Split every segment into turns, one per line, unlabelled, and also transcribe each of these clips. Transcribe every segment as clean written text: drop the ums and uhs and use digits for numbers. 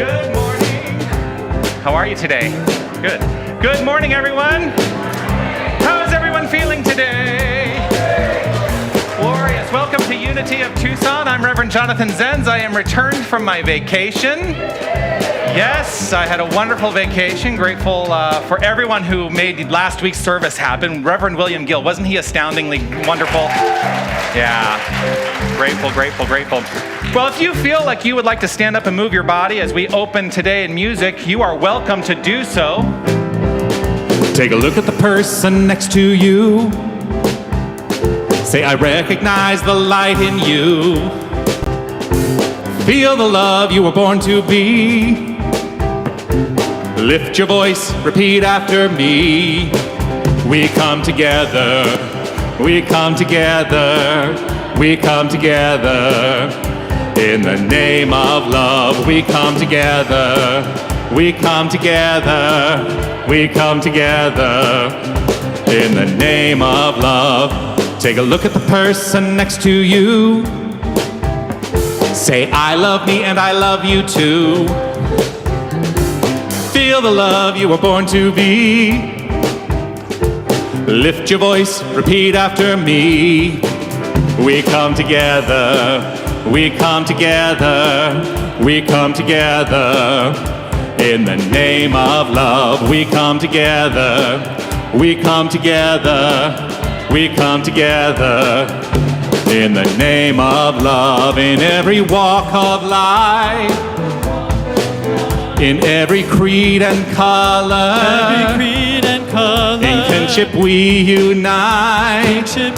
Good morning. How are you today? Good. Good morning, everyone. How is everyone feeling today? Glorious. Welcome to Unity of Tucson. I'm Reverend Jonathan Zenz. I am returned from my vacation. Yes, I had a wonderful vacation. Grateful for everyone who made last week's service happen. Reverend William Gill, wasn't he astoundingly wonderful? Yeah, grateful, grateful, grateful. Well, if you feel like you would like to stand up and move your body as we open today in music, you are welcome to do so. Take a look at the person next to you. Say, I recognize the light in you. Feel the love you were born to be. Lift your voice, repeat after me. We come together, we come together, we come together. In the name of love, we come together, we come together, we come together. In the name of love. Take a look at the person next to you. Say, I love me and I love you too. Feel the love you were born to be. Lift your voice, repeat after me. We come together, we come together, we come together. In the name of love, we come together, we come together. We come together in the name of love, in every walk of life, in every creed and color. In kinship we unite, to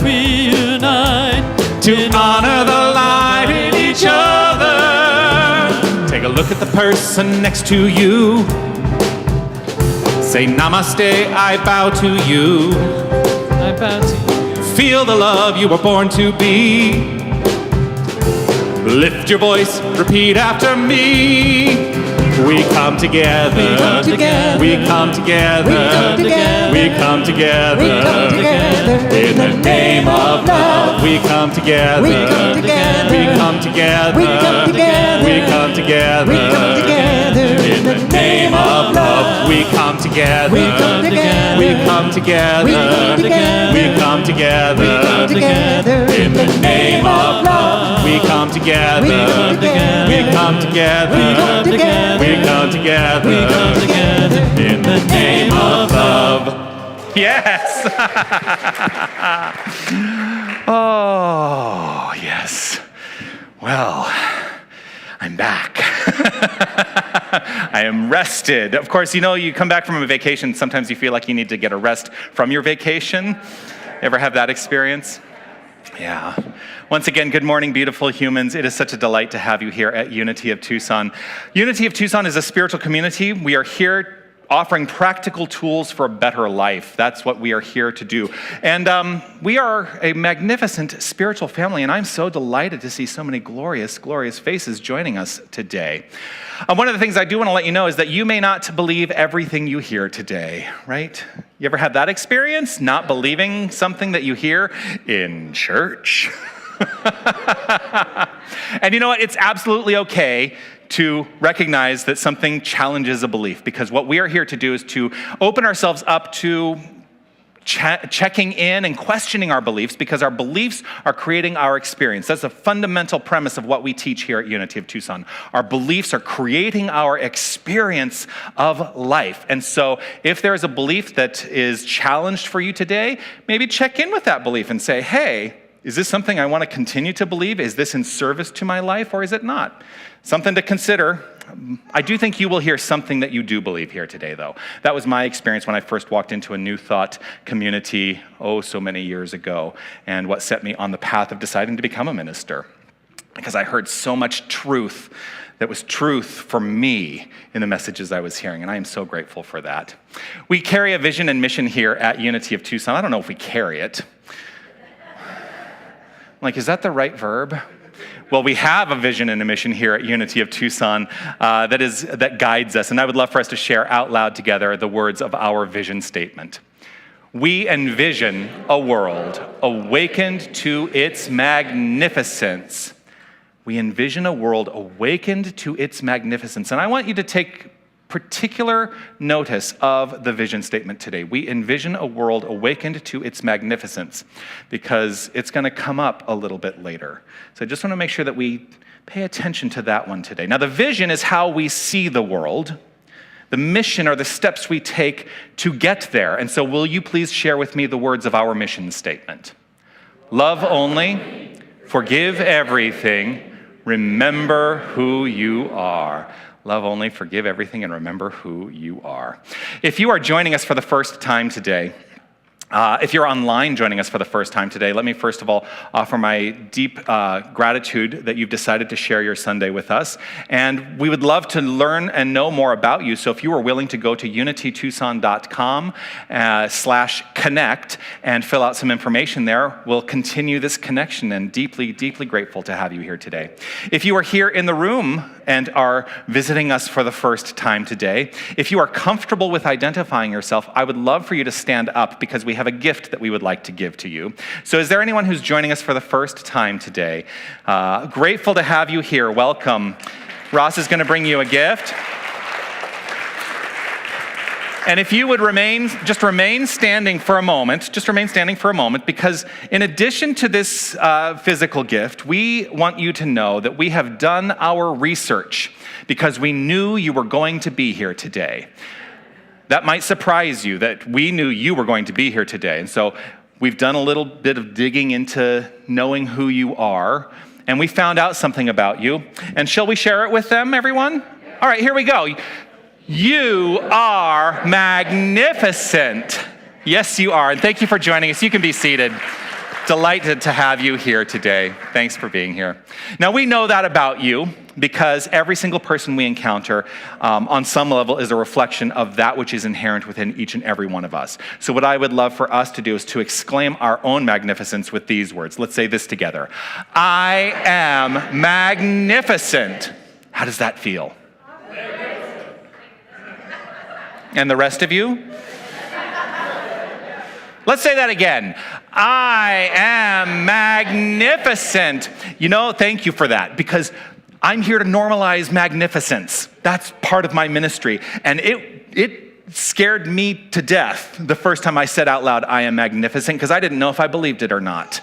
honor the light in each other. Take a look at the person next to you. Say, Namaste, I bow to you. Feel the love you were born to be. Lift your voice, repeat after me. We come together, we come together, we come together, we come together. In the name of love, we come together, we come together, we come together, we come together. In the name of love, we come together, we come together, we come together, we come together. In the name of love, we come together, we come together, we come together. In the name of love. Yes. Oh, yes. Well, I'm back. I am rested. Of course, you come back from a vacation, sometimes you feel like you need to get a rest from your vacation. Ever have that experience? Yeah. Once again, good morning, beautiful humans. It is such a delight to have you here at Unity of Tucson. Unity of Tucson is a spiritual community. We are here offering practical tools for a better life. That's what we are here to do. And we are a magnificent spiritual family, and I'm so delighted to see so many glorious, glorious faces joining us today. One of the things I do want to let you know is that you may not believe everything you hear today, right? You ever had that experience? Not believing something that you hear in church? And you know what? It's absolutely okay to recognize that something challenges a belief, because what we are here to do is to open ourselves up to checking in and questioning our beliefs, because our beliefs are creating our experience. That's a fundamental premise of what we teach here at Unity of Tucson. Our beliefs are creating our experience of life. And so if there is a belief that is challenged for you today, maybe check in with that belief and say, hey, is this something I want to continue to believe? Is this in service to my life, or is it not? Something to consider. I do think you will hear something that you do believe here today, though. That was my experience when I first walked into a New Thought community, so many years ago, and what set me on the path of deciding to become a minister, because I heard so much truth that was truth for me in the messages I was hearing, and I am so grateful for that. We carry a vision and mission here at Unity of Tucson. I don't know if we carry it. Is that the right verb? Well, we have a vision and a mission here at Unity of Tucson that guides us, and I would love for us to share out loud together the words of our vision statement. We envision a world awakened to its magnificence. We envision a world awakened to its magnificence. And I want you to take particular notice of the vision statement today. We envision a world awakened to its magnificence, because it's going to come up a little bit later. So I just want to make sure that we pay attention to that one today. Now, the vision is how we see the world. The mission are the steps we take to get there. And so will you please share with me the words of our mission statement? Love only, forgive everything, remember who you are. Love only, forgive everything, and remember who you are. If you are joining us for the first time today, if you're online joining us for the first time today, let me first of all offer my deep gratitude that you've decided to share your Sunday with us. And we would love to learn and know more about you. So if you are willing to go to unitytucson.com/connect and fill out some information there, we'll continue this connection, and deeply, deeply grateful to have you here today. If you are here in the room and are visiting us for the first time today, if you are comfortable with identifying yourself, I would love for you to stand up, because we have a gift that we would like to give to you. So is there anyone who's joining us for the first time today? Grateful to have you here. Welcome. Ross is going to bring you a gift. And if you would remain standing for a moment, because in addition to this physical gift, we want you to know that we have done our research, because we knew you were going to be here today. That might surprise you, that we knew you were going to be here today. And so we've done a little bit of digging into knowing who you are, and we found out something about you. And shall we share it with them, everyone? All right, here we go. You are magnificent. Yes, you are. And thank you for joining us. You can be seated. Delighted to have you here today. Thanks for being here. Now, we know that about you, because every single person we encounter on some level is a reflection of that which is inherent within each and every one of us. So what I would love for us to do is to exclaim our own magnificence with these words. Let's say this together. I am magnificent. How does that feel? And the rest of you? Let's say that again. I am magnificent. You know, thank you for that, because I'm here to normalize magnificence. That's part of my ministry. And it scared me to death the first time I said out loud, I am magnificent, because I didn't know if I believed it or not.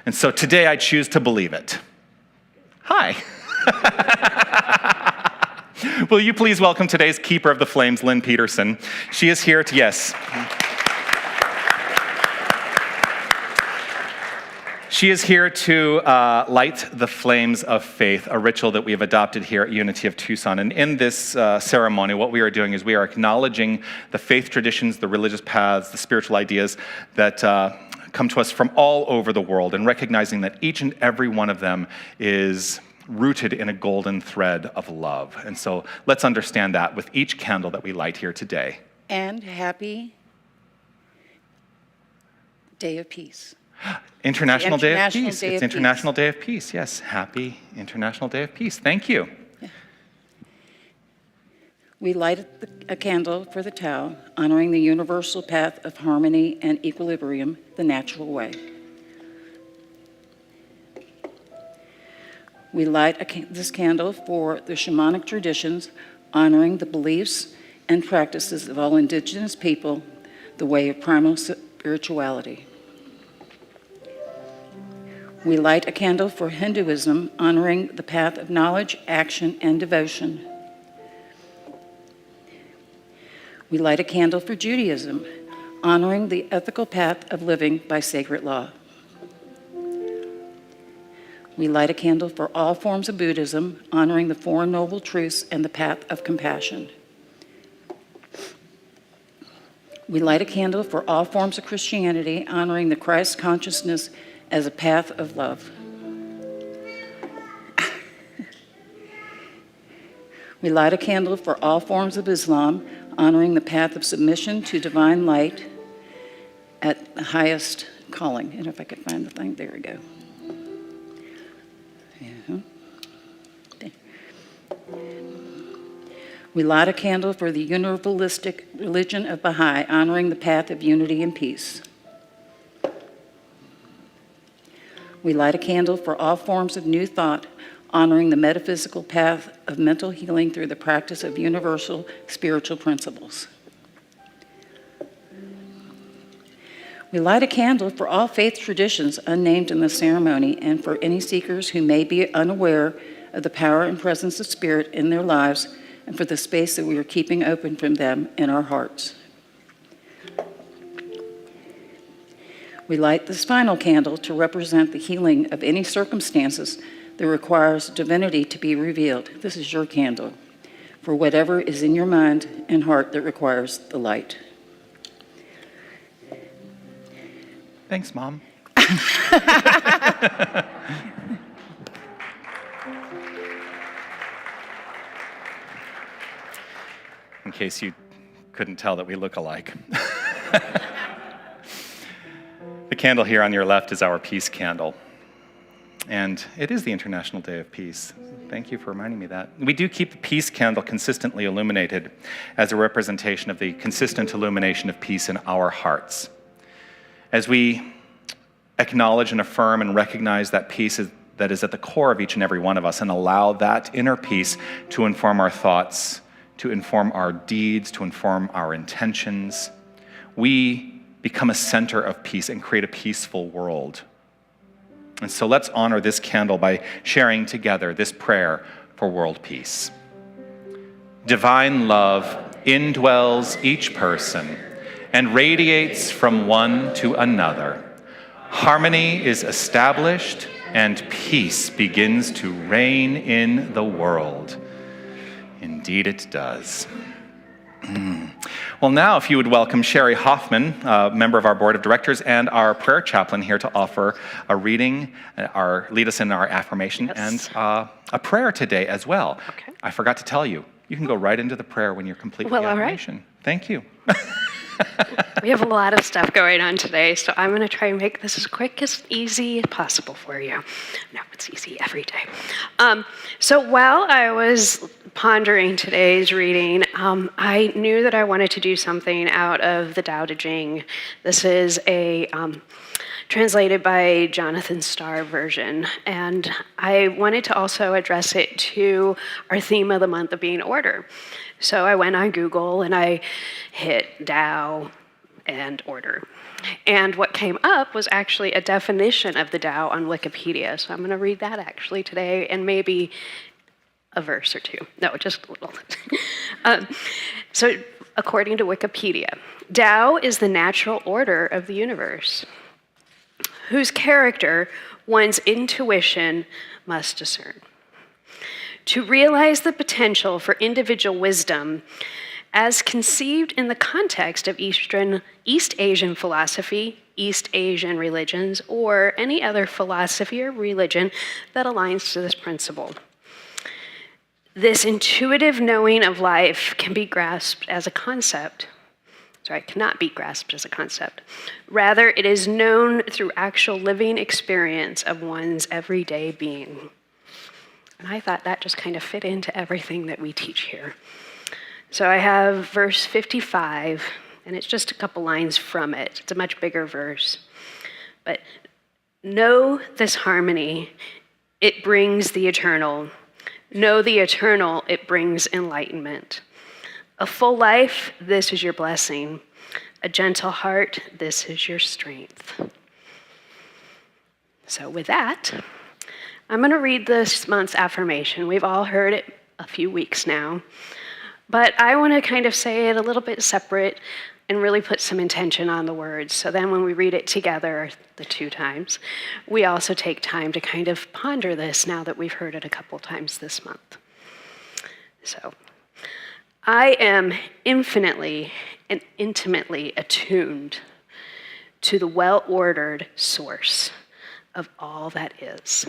And so today I choose to believe it. Hi. Will you please welcome today's Keeper of the Flames, Lynn Peterson. She is here to, yes. She is here to light the flames of faith, a ritual that we have adopted here at Unity of Tucson. And in this ceremony, what we are doing is we are acknowledging the faith traditions, the religious paths, the spiritual ideas that come to us from all over the world, and recognizing that each and every one of them is rooted in a golden thread of love. And so let's understand that with each candle that we light here today.
And happy Day of Peace.
International Day of Peace. It's International Day of Peace. Yes, happy International Day of Peace. Thank you.
Yeah. We light a candle for the Tao, honoring the universal path of harmony and equilibrium, the natural way. We light this candle for the shamanic traditions, honoring the beliefs and practices of all indigenous people, the way of primal spirituality. We light a candle for Hinduism, honoring the path of knowledge, action, and devotion. We light a candle for Judaism, honoring the ethical path of living by sacred law. We light a candle for all forms of Buddhism, honoring the Four Noble Truths and the path of compassion. We light a candle for all forms of Christianity, honoring the Christ consciousness as a path of love. We light a candle for all forms of Islam, honoring the path of submission to divine light at the highest calling. And if I could find the thing, there we go. We light a candle for the universalistic religion of Baha'i, honoring the path of unity and peace. We light a candle for all forms of new thought, honoring the metaphysical path of mental healing through the practice of universal spiritual principles. We light a candle for all faith traditions unnamed in the ceremony and for any seekers who may be unaware of the power and presence of Spirit in their lives and for the space that we are keeping open from them in our hearts. We light this final candle to represent the healing of any circumstances that requires divinity to be revealed. This is your candle for whatever is in your mind and heart that requires the light.
Thanks, Mom. In case you couldn't tell that we look alike. The candle here on your left is our peace candle. And it is the International Day of Peace. Thank you for reminding me that. We do keep the peace candle consistently illuminated as a representation of the consistent illumination of peace in our hearts. As we acknowledge and affirm and recognize that peace that is at the core of each and every one of us and allow that inner peace to inform our thoughts, to inform our deeds, to inform our intentions, we become a center of peace and create a peaceful world. And so let's honor this candle by sharing together this prayer for world peace. Divine love indwells each person and radiates from one to another. Harmony is established and peace begins to reign in the world. Indeed it does. Well, now if you would welcome Sherry Hoffman, member of our board of directors and our prayer chaplain here to offer a reading, lead us in our affirmation,
Yes.
and a prayer today as well.
Okay.
I forgot to tell you, you can go right into the prayer when you're complete with
Well,
the
all right.
affirmation. Thank you.
We have a lot of stuff going on today, so I'm going to try and make this as quick as easy as possible for you. No, it's easy every day. So while I was pondering today's reading, I knew that I wanted to do something out of the Tao Te Ching. This is a translated by Jonathan Starr version, and I wanted to also address it to our theme of the month of being order. So I went on Google and I hit Tao and order. And what came up was actually a definition of the Tao on Wikipedia. So I'm going to read that actually today and maybe a verse or two. No, just a little. So according to Wikipedia, Tao is the natural order of the universe, whose character one's intuition must discern. To realize the potential for individual wisdom as conceived in the context of East Asian philosophy, East Asian religions, or any other philosophy or religion that aligns to this principle. This intuitive knowing of life can be grasped as a concept. Sorry, cannot be grasped as a concept. Rather, it is known through actual living experience of one's everyday being. And I thought that just kind of fit into everything that we teach here. So I have verse 55, and it's just a couple lines from it. It's a much bigger verse. But know this harmony, it brings the eternal. Know the eternal, it brings enlightenment. A full life, this is your blessing. A gentle heart, this is your strength. So with that, I'm going to read this month's affirmation. We've all heard it a few weeks now, but I want to kind of say it a little bit separate and really put some intention on the words. So then when we read it together the 2 times, we also take time to kind of ponder this now that we've heard it a couple times this month. So, I am infinitely and intimately attuned to the well-ordered source of all that is.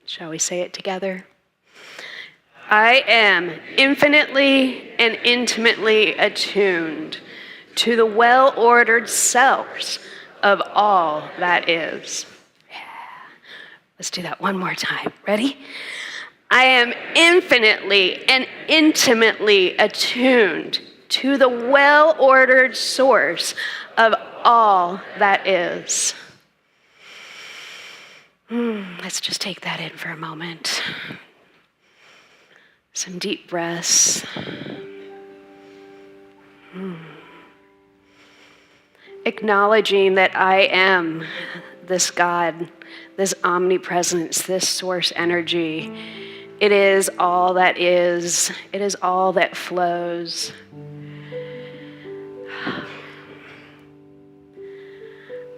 Shall we say it together? I am infinitely and intimately attuned to the well-ordered source of all that is. Yeah. Let's do that one more time. Ready? I am infinitely and intimately attuned to the well-ordered source of all that is. Let's just take that in for a moment. Some deep breaths. Acknowledging that I am this God, this omnipresence, this source energy. It is all that is. It is all that flows.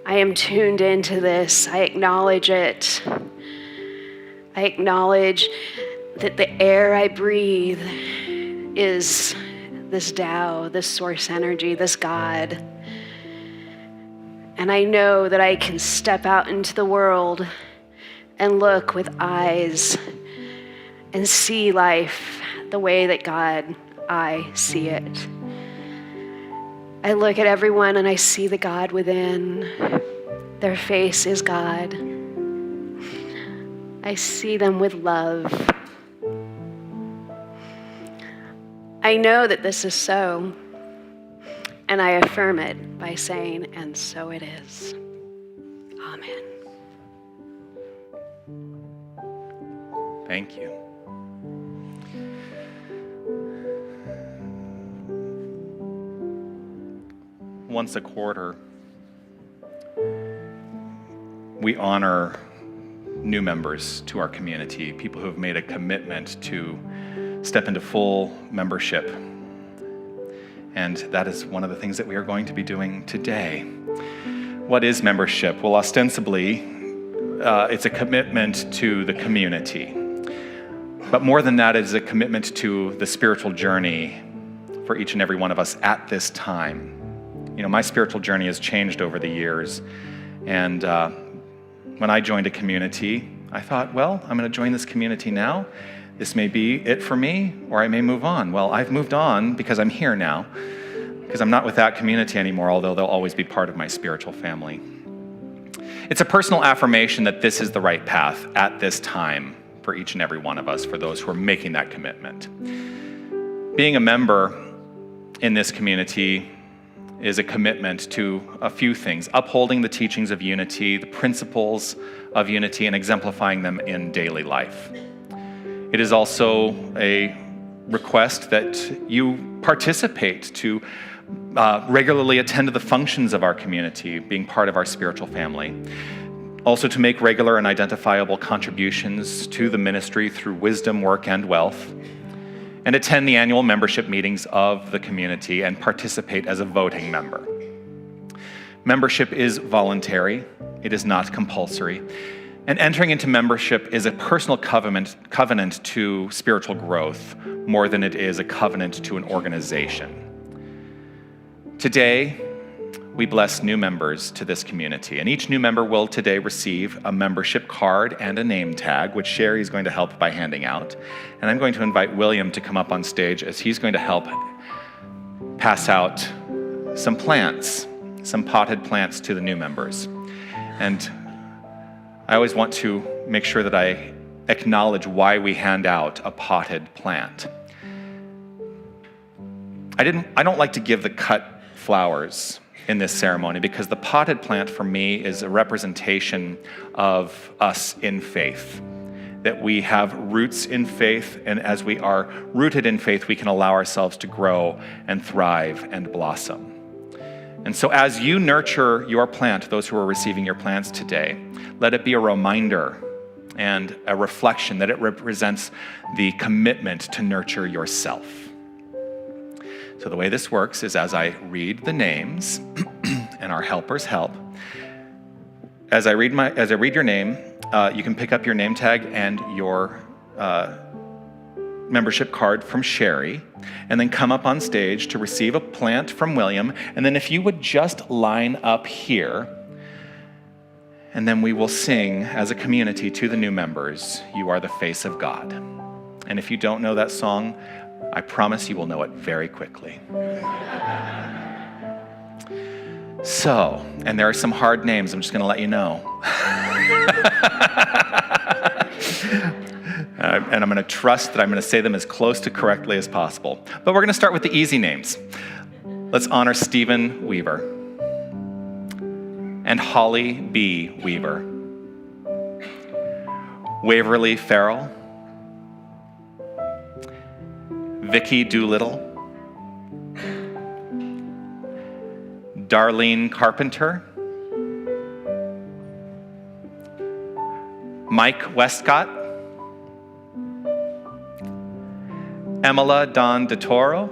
I am tuned into this. I acknowledge it. I acknowledge that the air I breathe is this Tao, this source energy, this God. And I know that I can step out into the world and look with eyes and see life the way that I see it. I look at everyone and I see the God within. Their face is God. I see them with love. I know that this is so, and I affirm it by saying, and so it is. Amen.
Thank you. Once a quarter, we honor new members to our community, people who have made a commitment to step into full membership. And that is one of the things that we are going to be doing today. What is membership? Well, ostensibly, it's a commitment to the community. But more than that, it is a commitment to the spiritual journey for each and every one of us at this time. You know, my spiritual journey has changed over the years. And when I joined a community, I thought, well, I'm going to join this community now. This may be it for me, or I may move on. Well, I've moved on because I'm here now, because I'm not with that community anymore, although they'll always be part of my spiritual family. It's a personal affirmation that this is the right path at this time for each and every one of us, for those who are making that commitment. Being a member in this community is a commitment to a few things: upholding the teachings of unity, the principles of unity, and exemplifying them in daily life. It is also a request that you participate, to regularly attend to the functions of our community, being part of our spiritual family. Also to make regular and identifiable contributions to the ministry through wisdom, work, and wealth. And attend the annual membership meetings of the community and participate as a voting member. Membership is voluntary. It is not compulsory. And entering into membership is a personal covenant to spiritual growth more than it is a covenant to an organization. Today, we bless new members to this community, and each new member will today receive a membership card and a name tag, which Sherry is going to help by handing out. And I'm going to invite William to come up on stage, as he's going to help pass out some plants, some potted plants to the new members. And I always want to make sure that I acknowledge why we hand out a potted plant. I don't like to give the cut flowers in this ceremony, because the potted plant for me is a representation of us in faith, that we have roots in faith, and as we are rooted in faith, we can allow ourselves to grow and thrive and blossom. And so as you nurture your plant, those who are receiving your plants today, let it be a reminder and a reflection that it represents the commitment to nurture yourself. So the way this works is, as I read the names, and our helpers help, as I read your name, you can pick up your name tag and your membership card from Sherry, and then come up on stage to receive a plant from William. And then if you would just line up here, and then we will sing as a community to the new members, "You Are the Face of God." And if you don't know that song, I promise you will know it very quickly. So, and there are some hard names, I'm just going to let you know. And I'm going to trust that I'm going to say them as close to correctly as possible. But we're going to start with the easy names. Let's honor Stephen Weaver and Holly B. Weaver. Waverly Farrell, Vicki Doolittle, Darlene Carpenter, Mike Westcott, Emila Don DeToro,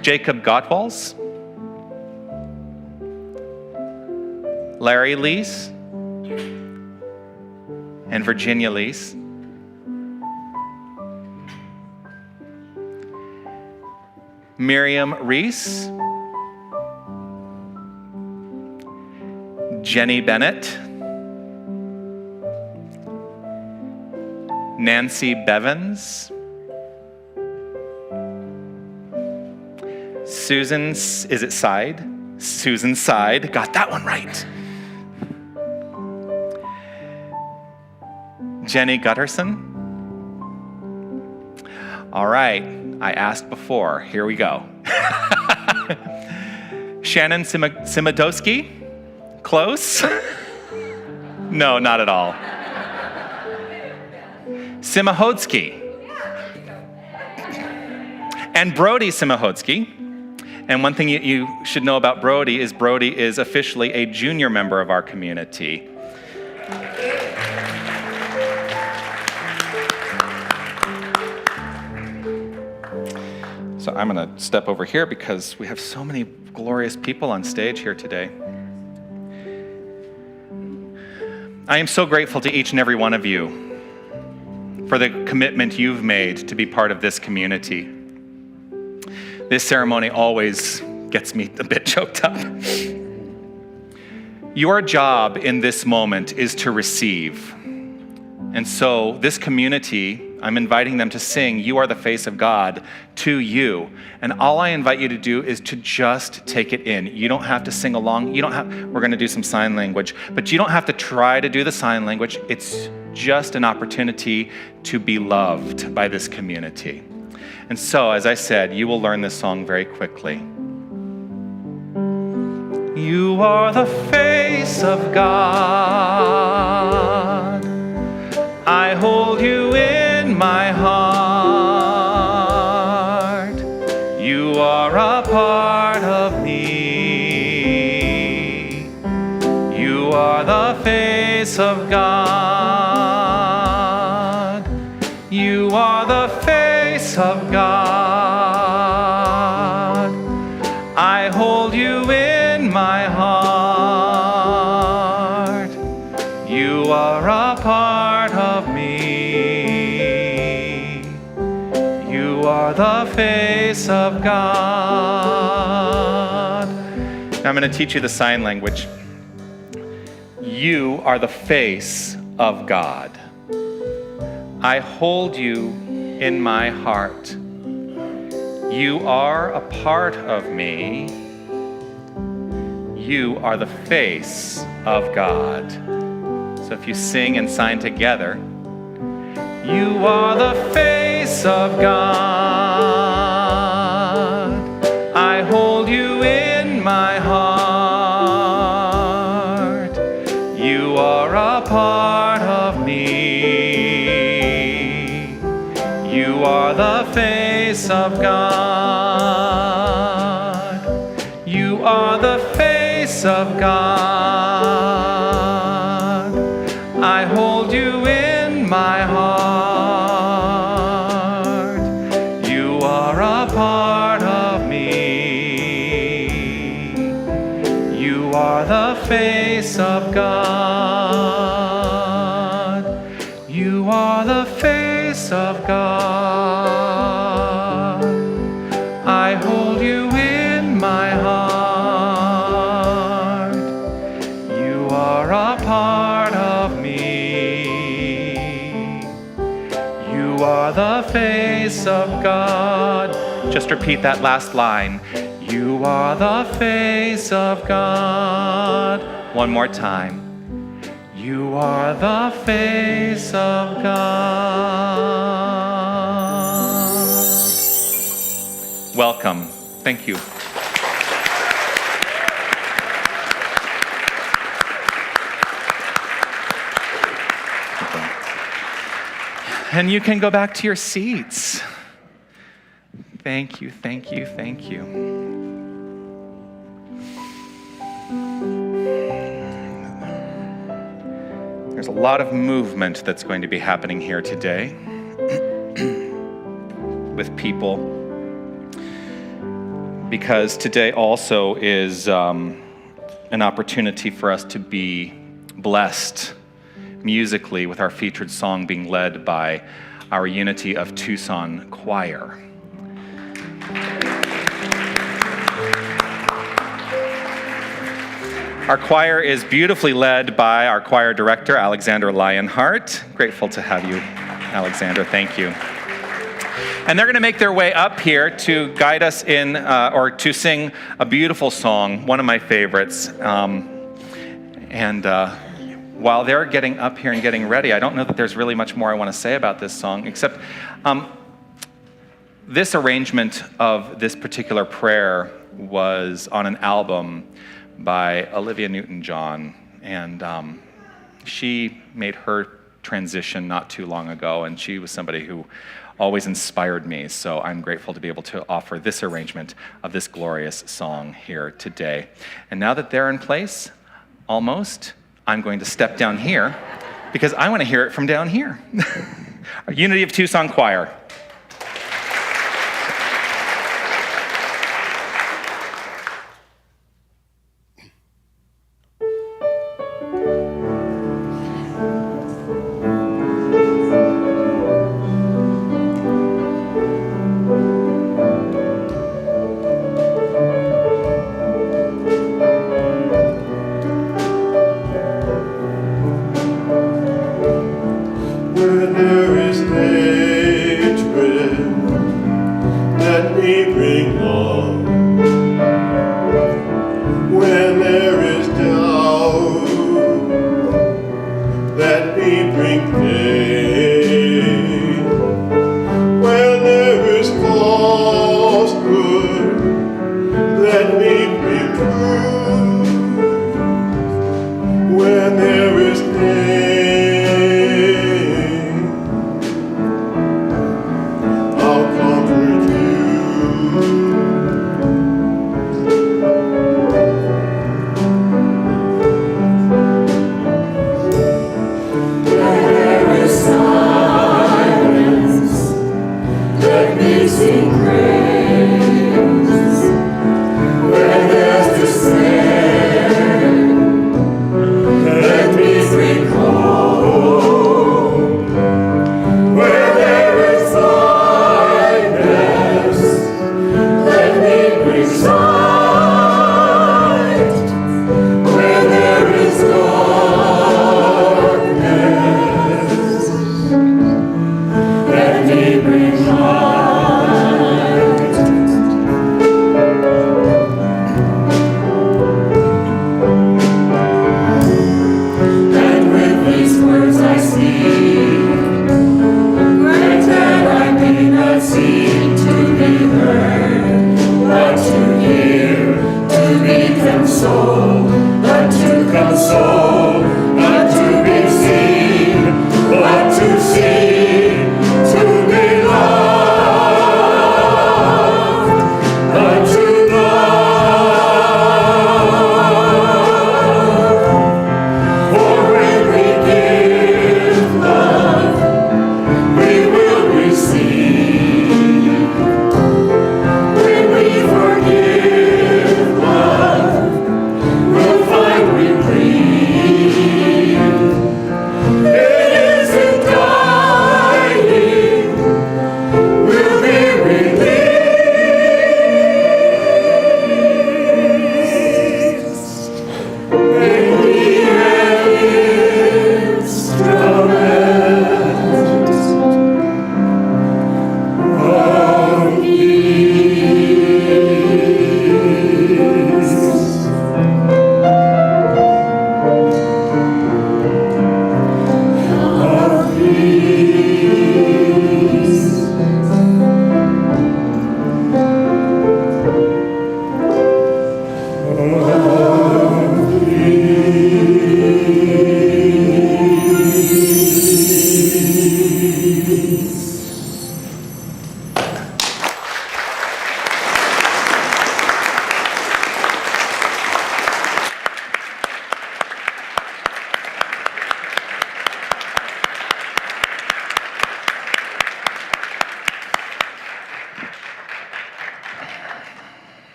Jacob Gottwals, Larry Lees, and Virginia Lees. Miriam Reese, Jenny Bennett, Nancy Bevins, Susan, is it Side? Susan Side, got that one right. Jenny Gutterson. All right, I asked before, here we go. Shannon Simodowski, close? No, not at all. Simahodsky. And Brody Simahodsky. And one thing you should know about Brody is officially a junior member of our community. So I'm going to step over here because we have so many glorious people on stage here today. I am so grateful to each and every one of you for the commitment you've made to be part of this community. This ceremony always gets me a bit choked up. Your job in this moment is to receive. And so this community, I'm inviting them to sing "You Are the Face of God" to you. And all I invite you to do is to just take it in. You don't have to sing along. We're going to do some sign language, but you don't have to try to do the sign language. It's just an opportunity to be loved by this community. And so, as I said, you will learn this song very quickly. You are the face of God. I hold you in my heart. You are a part of me. You are the face of God. You are the face of God. I hold you in my heart. You are a part of me. You are the face of God. Now I'm going to teach you the sign language. You are the face of God. I hold you in my heart. You are a part of me. You are the face of God. So if you sing and sign together, you are the face of God. I hold you in my heart. You are a part of me. You are the face of God. You are the face of God. I hold you in my heart. You are a part of me. You are the face of God. You are the face of God. I hold you in my heart. You are a part of me. You are the face of God. Just repeat that last line. You are the face of God. One more time. You are the face of God. Welcome. Thank you. And you can go back to your seats. Thank you, thank you, thank you. There's a lot of movement that's going to be happening here today with people, because today also is an opportunity for us to be blessed musically with our featured song being led by our Unity of Tucson choir. Our choir is beautifully led by our choir director, Alexander Lionheart. Grateful to have you, Alexander. Thank you. And they're going to make their way up here to guide us in, or to sing a beautiful song, one of my favorites. While they're getting up here and getting ready, I don't know that there's really much more I want to say about this song, except this arrangement of this particular prayer was on an album by Olivia Newton-John, and she made her transition not too long ago, and she was somebody who always inspired me, so I'm grateful to be able to offer this arrangement of this glorious song here today. And now that they're in place, almost, I'm going to step down here, because I want to hear it from down here. Our Unity of Tucson choir.
Where there is day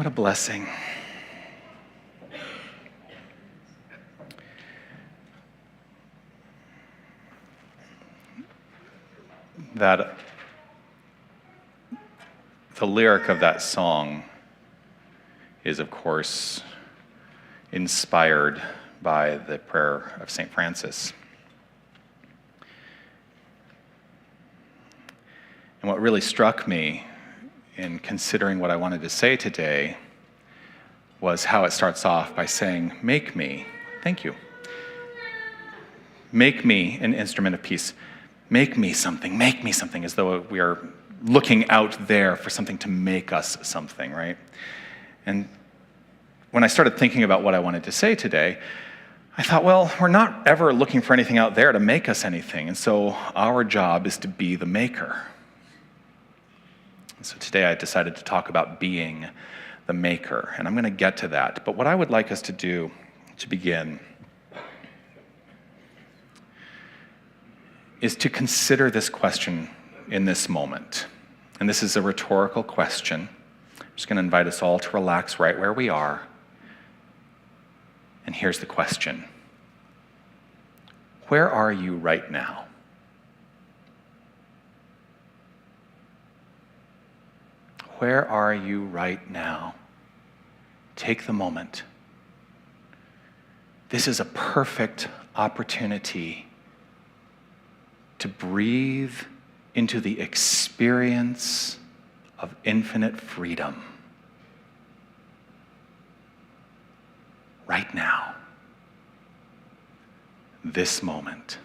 What a blessing. That the lyric of that song is, of course, inspired by the prayer of St. Francis. And what really struck me in considering what I wanted to say today was how it starts off by saying, "Make me," thank you, "make me an instrument of peace. Make me something, as though we are looking out there for something to make us something, right? And when I started thinking about what I wanted to say today, I thought, well, we're not ever looking for anything out there to make us anything, and so our job is to be the maker. And so today I decided to talk about being the maker, and I'm going to get to that. But what I would like us to do to begin is to consider this question in this moment. And this is a rhetorical question. I'm just going to invite us all to relax right where we are. And here's the question. Where are you right now? Where are you right now? Take the moment. This is a perfect opportunity to breathe into the experience of infinite freedom. Right now. This moment.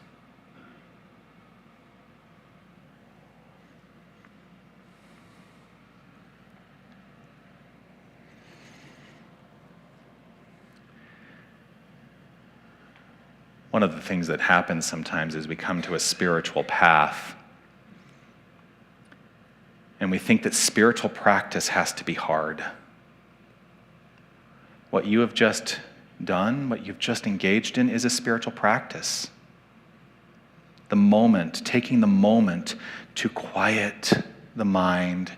One of the things that happens sometimes is we come to a spiritual path and we think that spiritual practice has to be hard. What you have just done, what you've just engaged in, is a spiritual practice. The moment, taking the moment to quiet the mind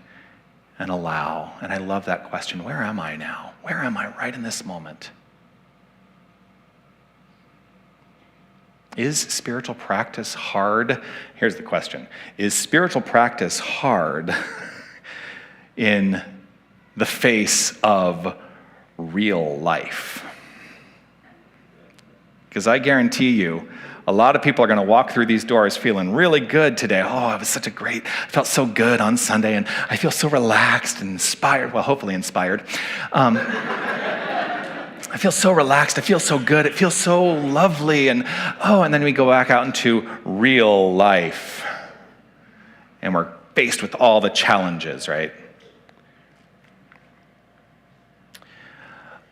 and allow. And I love that question. Where am I now? Where am I right in this moment? Is spiritual practice hard? Here's the question. Is spiritual practice hard in the face of real life? Because I guarantee you, a lot of people are going to walk through these doors feeling really good today. Oh, I felt so good on Sunday, and I feel so relaxed and inspired. Well, hopefully inspired. I feel so relaxed, I feel so good, it feels so lovely, and then we go back out into real life, and we're faced with all the challenges, right?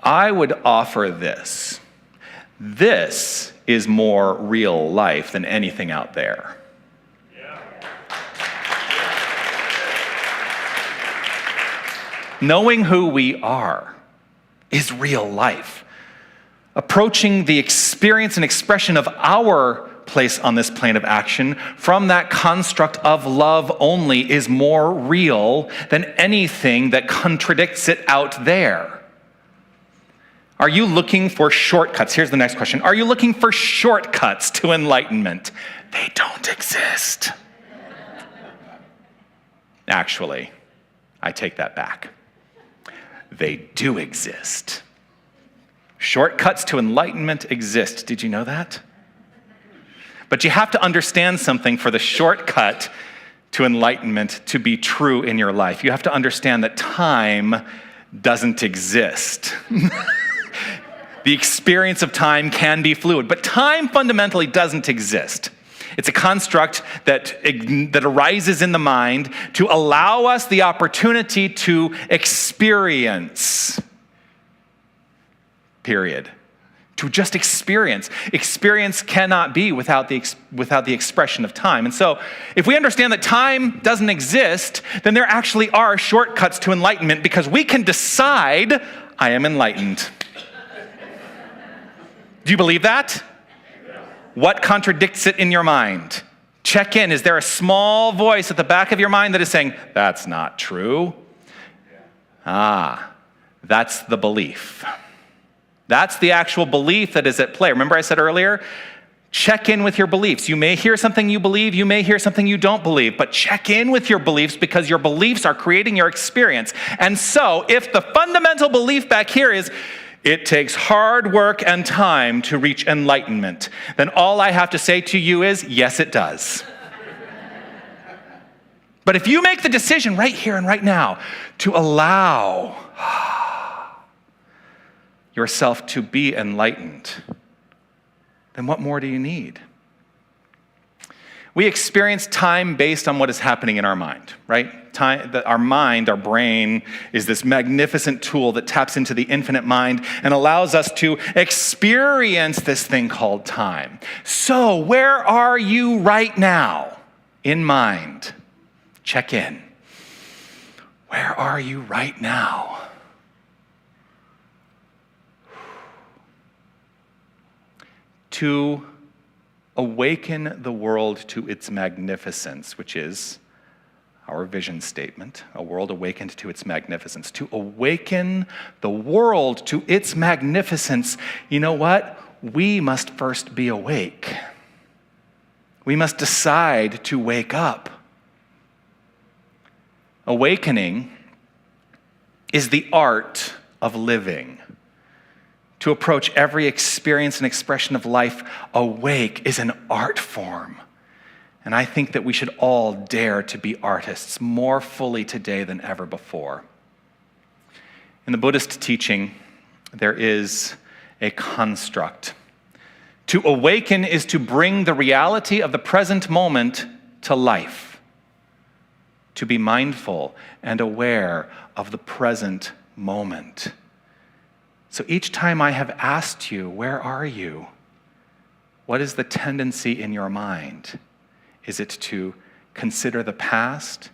I would offer this. This is more real life than anything out there. Knowing who we are is real life. Approaching the experience and expression of our place on this plane of action from that construct of love only is more real than anything that contradicts it out there. Are you looking for shortcuts? Here's the next question. Are you looking for shortcuts to enlightenment? They don't exist. Actually, I take that back. They do exist. Shortcuts to enlightenment exist. Did you know that? But you have to understand something for the shortcut to enlightenment to be true in your life. You have to understand that time doesn't exist. The experience of time can be fluid, but time fundamentally doesn't exist. It's a construct that arises in the mind to allow us the opportunity to experience. Period. To just experience. Experience cannot be without the expression of time. And so, if we understand that time doesn't exist, then there actually are shortcuts to enlightenment because we can decide, I am enlightened. Do you believe that? What contradicts it in your mind? Check in. Is there a small voice at the back of your mind that is saying, that's not true? That's the belief. That's the actual belief that is at play. Remember I said earlier, check in with your beliefs. You may hear something you believe, you may hear something you don't believe, but check in with your beliefs because your beliefs are creating your experience. And so, if the fundamental belief back here is, it takes hard work and time to reach enlightenment, then all I have to say to you is, yes, it does. But if you make the decision right here and right now to allow yourself to be enlightened, then what more do you need? We experience time based on what is happening in our mind, right? Our mind, our brain, is this magnificent tool that taps into the infinite mind and allows us to experience this thing called time. So, where are you right now in mind? Check in. Where are you right now? To awaken the world to its magnificence, which is our vision statement, a world awakened to its magnificence. To awaken the world to its magnificence, you know what? We must first be awake. We must decide to wake up. Awakening is the art of living. To approach every experience and expression of life awake is an art form. And I think that we should all dare to be artists more fully today than ever before. In the Buddhist teaching, there is a construct. To awaken is to bring the reality of the present moment to life. To be mindful and aware of the present moment. So each time I have asked you, where are you? What is the tendency in your mind? Is it to consider the past,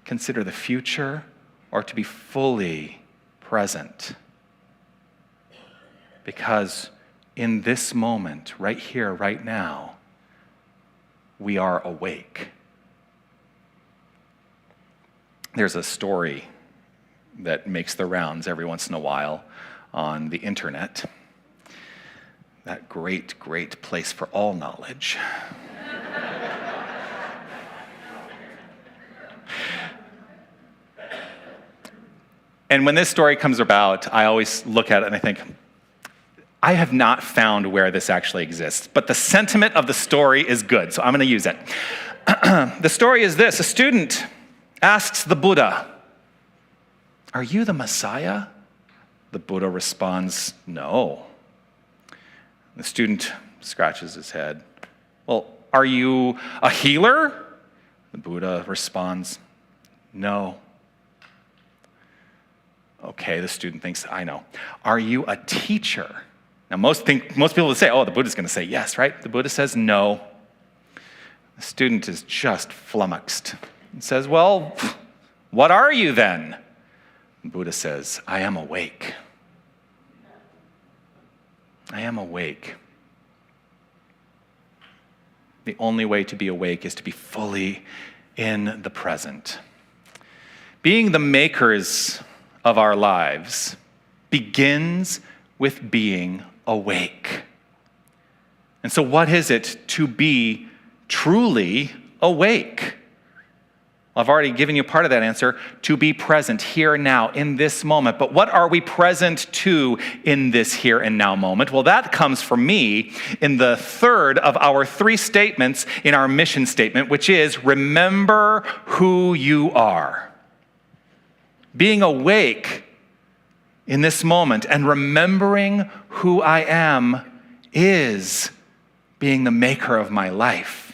consider the future, or to be fully present? Because in this moment, right here, right now, we are awake. There's a story that makes the rounds every once in a while on the internet. That great, great place for all knowledge. And when this story comes about, I always look at it and I think, I have not found where this actually exists, but the sentiment of the story is good, so I'm going to use it. The story is this: a student asks the Buddha, "Are you the Messiah?" The Buddha responds, "No." The student scratches his head. "Well, are you a healer?" The Buddha responds, "No." Okay, the student thinks, I know. "Are you a teacher?" Now, most people would say, oh, the Buddha's going to say yes, right? The Buddha says no. The student is just flummoxed and says, "Well, what are you then?" The Buddha says, "I am awake. I am awake." The only way to be awake is to be fully in the present. Being the makers of our lives begins with being awake. And so what is it to be truly awake? I've already given you part of that answer, to be present here and now in this moment. But what are we present to in this here and now moment? Well, that comes from me in the third of our three statements in our mission statement, which is remember who you are. Being awake in this moment and remembering who I am is being the maker of my life.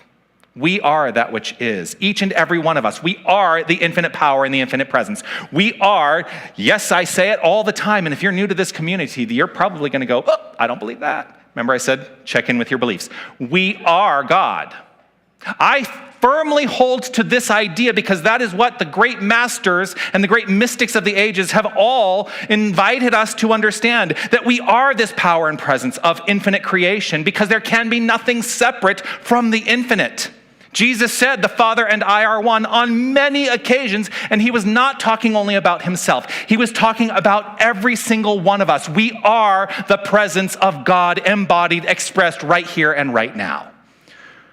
We are that which is. Each and every one of us. We are the infinite power and the infinite presence. We are, yes, I say it all the time, and if you're new to this community, you're probably going to go, oh, I don't believe that. Remember I said, check in with your beliefs. We are God. I firmly hold to this idea because that is what the great masters and the great mystics of the ages have all invited us to understand, that we are this power and presence of infinite creation because there can be nothing separate from the infinite. Jesus said, the Father and I are one on many occasions, and he was not talking only about himself. He was talking about every single one of us. We are the presence of God embodied, expressed right here and right now.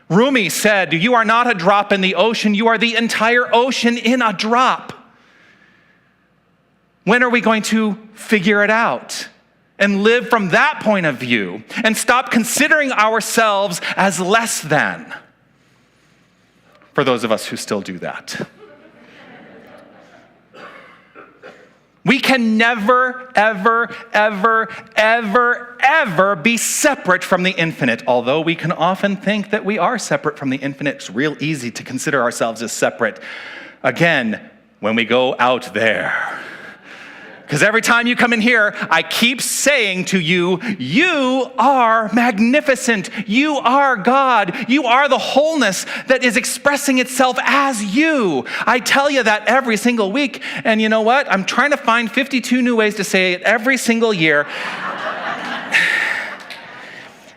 Rumi said, you are not a drop in the ocean, you are the entire ocean in a drop. When are we going to figure it out and live from that point of view and stop considering ourselves as less than? For those of us who still do that. We can never, ever, ever, ever, ever be separate from the infinite. Although we can often think that we are separate from the infinite, it's real easy to consider ourselves as separate. Again, when we go out there. Because every time you come in here, I keep saying to you, you are magnificent. You are God. You are the wholeness that is expressing itself as you. I tell you that every single week. And you know what? I'm trying to find 52 new ways to say it every single year.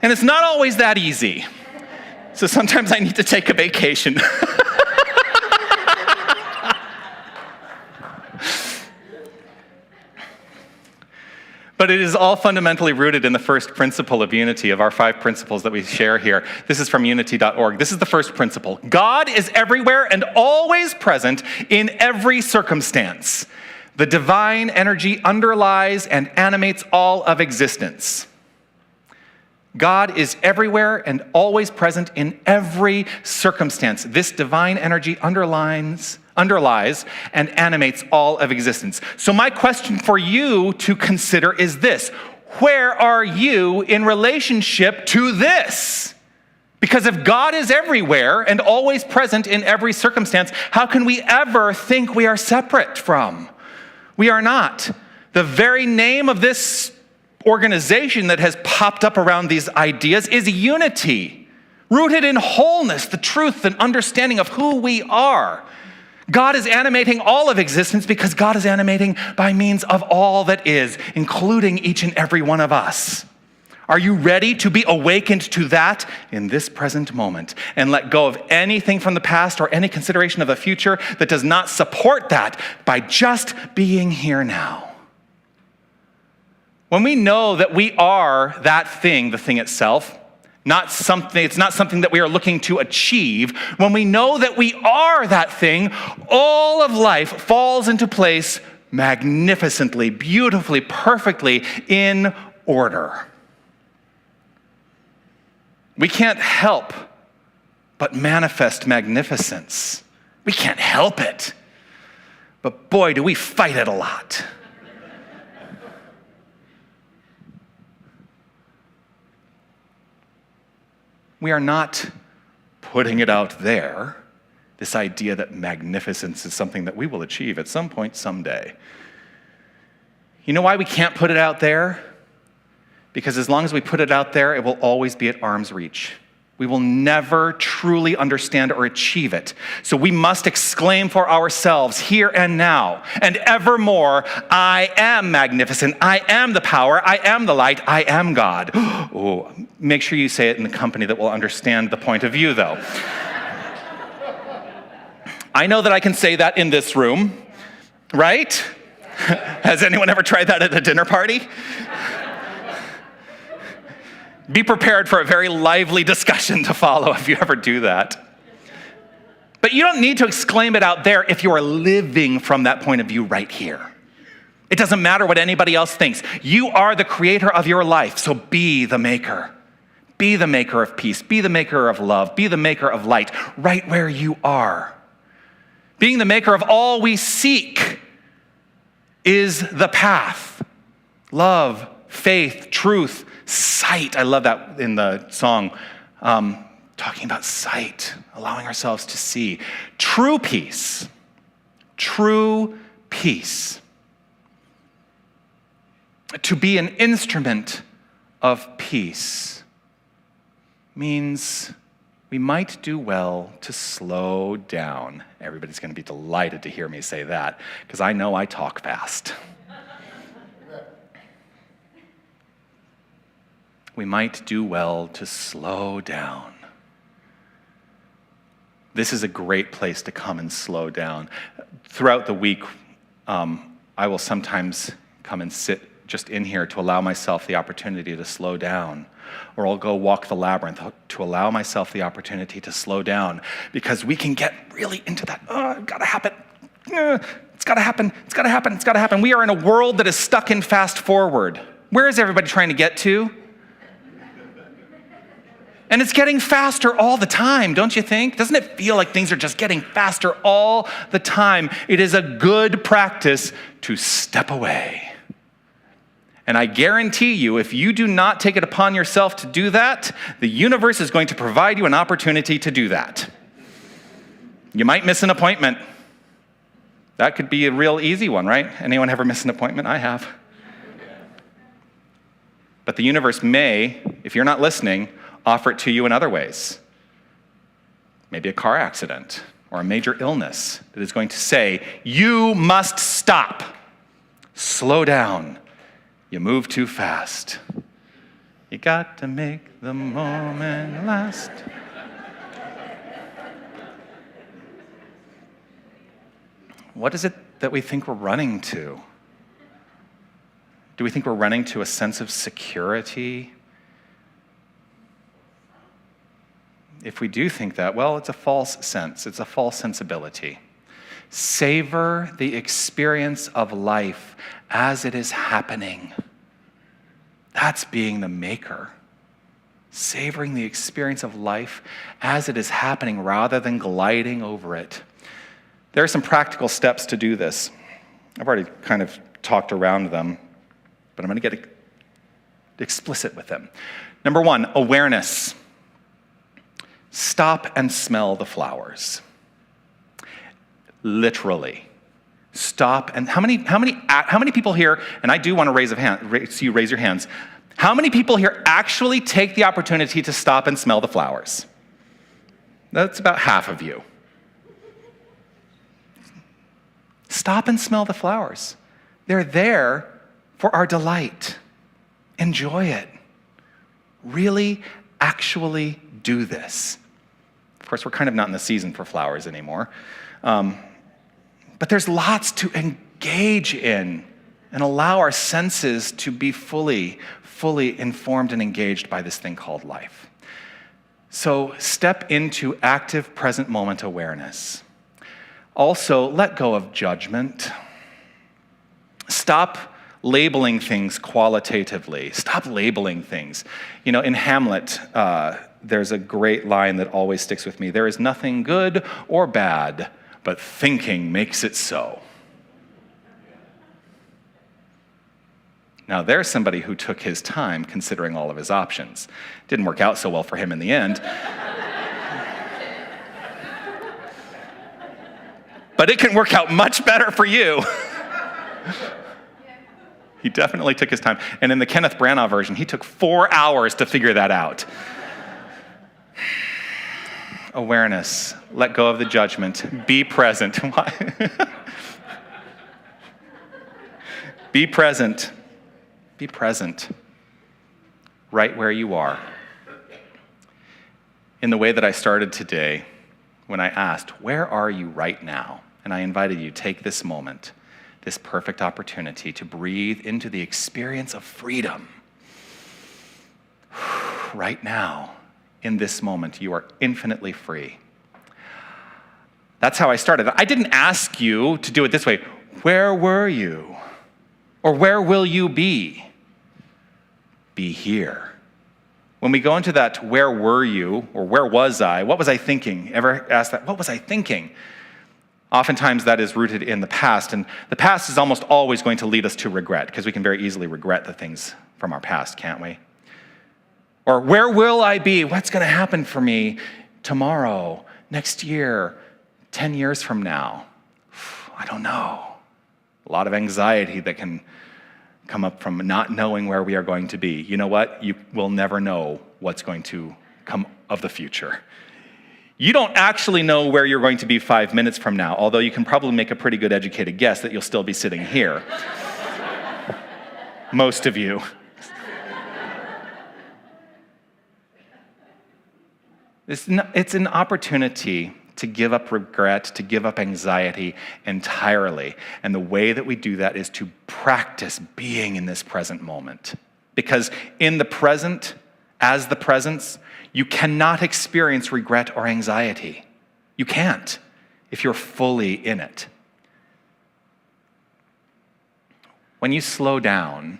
And it's not always that easy. So sometimes I need to take a vacation. But it is all fundamentally rooted in the first principle of unity, of our 5 principles that we share here. This is from unity.org. This is the first principle. God is everywhere and always present in every circumstance. The divine energy underlies and animates all of existence. God is everywhere and always present in every circumstance. This divine energy underlies and animates all of existence. So my question for you to consider is this: where are you in relationship to this? Because if God is everywhere and always present in every circumstance, how can we ever think we are separate from? We are not. The very name of this organization that has popped up around these ideas is unity, rooted in wholeness, the truth and understanding of who we are. God is animating all of existence because God is animating by means of all that is, including each and every one of us. Are you ready to be awakened to that in this present moment and let go of anything from the past or any consideration of the future that does not support that by just being here now? When we know that we are that thing, the thing itself, it's not something that we are looking to achieve. When we know that we are that thing, all of life falls into place magnificently, beautifully, perfectly in order. We can't help but manifest magnificence. We can't help it. But boy, do we fight it a lot. We are not putting it out there, this idea that magnificence is something that we will achieve at some point someday. You know why we can't put it out there? Because as long as we put it out there, it will always be at arm's reach. We will never truly understand or achieve it. So we must exclaim for ourselves here and now and evermore, I am magnificent, I am the power, I am the light, I am God. Oh, make sure you say it in the company that will understand the point of view, though. I know that I can say that in this room, right? Has anyone ever tried that at a dinner party? Be prepared for a very lively discussion to follow if you ever do that. But you don't need to exclaim it out there if you are living from that point of view right here. It doesn't matter what anybody else thinks. You are the creator of your life, so be the maker. Be the maker of peace. Be the maker of love. Be the maker of light right where you are. Being the maker of all we seek is the path. Love, faith, truth, sight. I love that in the song, talking about sight, allowing ourselves to see. True peace. True peace. To be an instrument of peace means we might do well to slow down. Everybody's going to be delighted to hear me say that, because I know I talk fast. We might do well to slow down. this is a great place to come and slow down. Throughout the week, I will sometimes come and sit just in here to allow myself the opportunity to slow down. Or I'll go walk the labyrinth to allow myself the opportunity to slow down, because we can get really into that, it's gotta happen. It's gotta happen, it's gotta happen, it's gotta happen. We are in a world that is stuck in fast forward. Where is everybody trying to get to? And it's getting faster all the time, don't you think? Doesn't it feel like things are just getting faster all the time? It is a good practice to step away. And I guarantee you, if you do not take it upon yourself to do that, the universe is going to provide you an opportunity to do that. You might miss an appointment. That could be a real easy one, right? Anyone ever miss an appointment? I have. But the universe may, if you're not listening, offer it to you in other ways. Maybe a car accident or a major illness that is going to say, you must stop. Slow down. You move too fast. You got to make the moment last. What is it that we think we're running to? Do we think we're running to a sense of security? If we do think that, well, it's a false sense. It's a false sensibility. Savor the experience of life as it is happening. That's being the maker. Savoring the experience of life as it is happening rather than gliding over it. There are some practical steps to do this. I've already kind of talked around them, but I'm going to get explicit with them. Number one, awareness. Stop and smell the flowers. Literally. Stop and how many people here, and I do want to see you raise your hands. How many people here actually take the opportunity to stop and smell the flowers? That's about half of you. Stop and smell the flowers. They're there for our delight. Enjoy it. Really, actually do this. Of course, we're kind of not in the season for flowers anymore. But there's lots to engage in and allow our senses to be fully informed and engaged by this thing called life. So step into active present moment awareness. Also, let go of judgment. Stop labeling things qualitatively. Stop labeling things. You know, in Hamlet, there's a great line that always sticks with me. There is nothing good or bad, but thinking makes it so. Now, there's somebody who took his time considering all of his options. Didn't work out so well for him in the end. But it can work out much better for you. He definitely took his time. And in the Kenneth Branagh version, he took 4 hours to figure that out. Awareness. Let go of the judgment. Be present. Be present. Be present. Right where you are. In the way that I started today, when I asked, where are you right now? And I invited you to take this moment, this perfect opportunity to breathe into the experience of freedom. Right now, in this moment, you are infinitely free. That's how I started. I didn't ask you to do it this way. Where were you? Or where will you be? Be here. When we go into that, where were you? Or where was I? What was I thinking? Ever ask that? What was I thinking? Oftentimes that is rooted in the past, and the past is almost always going to lead us to regret, because we can very easily regret the things from our past, can't we? Or where will I be? What's going to happen for me tomorrow, next year, 10 years from now? I don't know. A lot of anxiety that can come up from not knowing where we are going to be. You know what? You will never know what's going to come of the future. You don't actually know where you're going to be 5 minutes from now, although you can probably make a pretty good educated guess that you'll still be sitting here. Most of you. It's an opportunity to to give up regret, to give up anxiety entirely. And the way that we do that is to practice being in this present moment. Because in the present, as the presence, you cannot experience regret or anxiety. You can't if you're fully in it. When you slow down,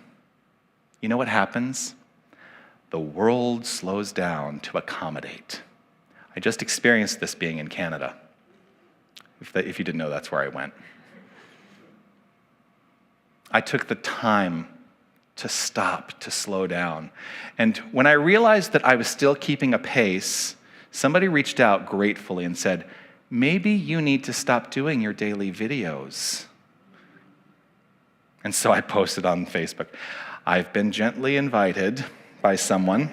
you know what happens? The world slows down to accommodate. I just experienced this being in Canada. If you didn't know, that's where I went. I took the time to stop, to slow down. And when I realized that I was still keeping a pace, somebody reached out gratefully and said, maybe you need to stop doing your daily videos. And so I posted on Facebook, I've been gently invited by someone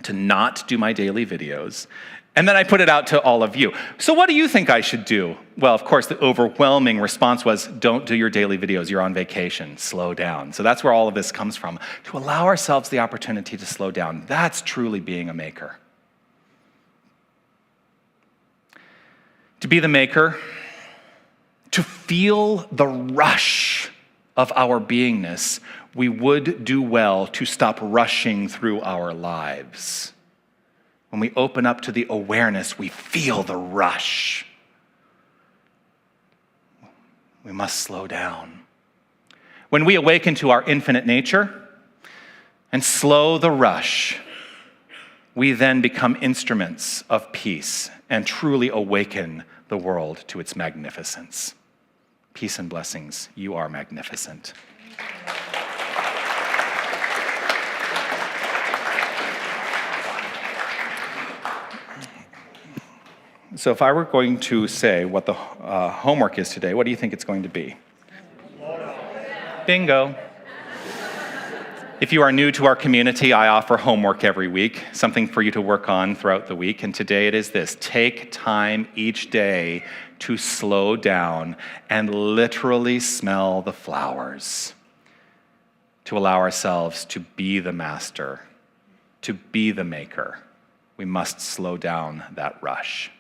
to not do my daily videos. And then I put it out to all of you. So what do you think I should do? Well, of course, the overwhelming response was, don't do your daily videos. You're on vacation. Slow down. So that's where all of this comes from, to allow ourselves the opportunity to slow down. That's truly being a maker. To be the maker, to feel the rush of our beingness, we would do well to stop rushing through our lives. When we open up to the awareness, we feel the rush. We must slow down. When we awaken to our infinite nature and slow the rush, we then become instruments of peace and truly awaken the world to its magnificence. Peace and blessings. You are magnificent. So if I were going to say what the homework is today, what do you think it's going to be? Bingo. If you are new to our community, I offer homework every week, something for you to work on throughout the week. And today it is this: take time each day to slow down and literally smell the flowers, to allow ourselves to be the master, to be the maker. We must slow down that rush.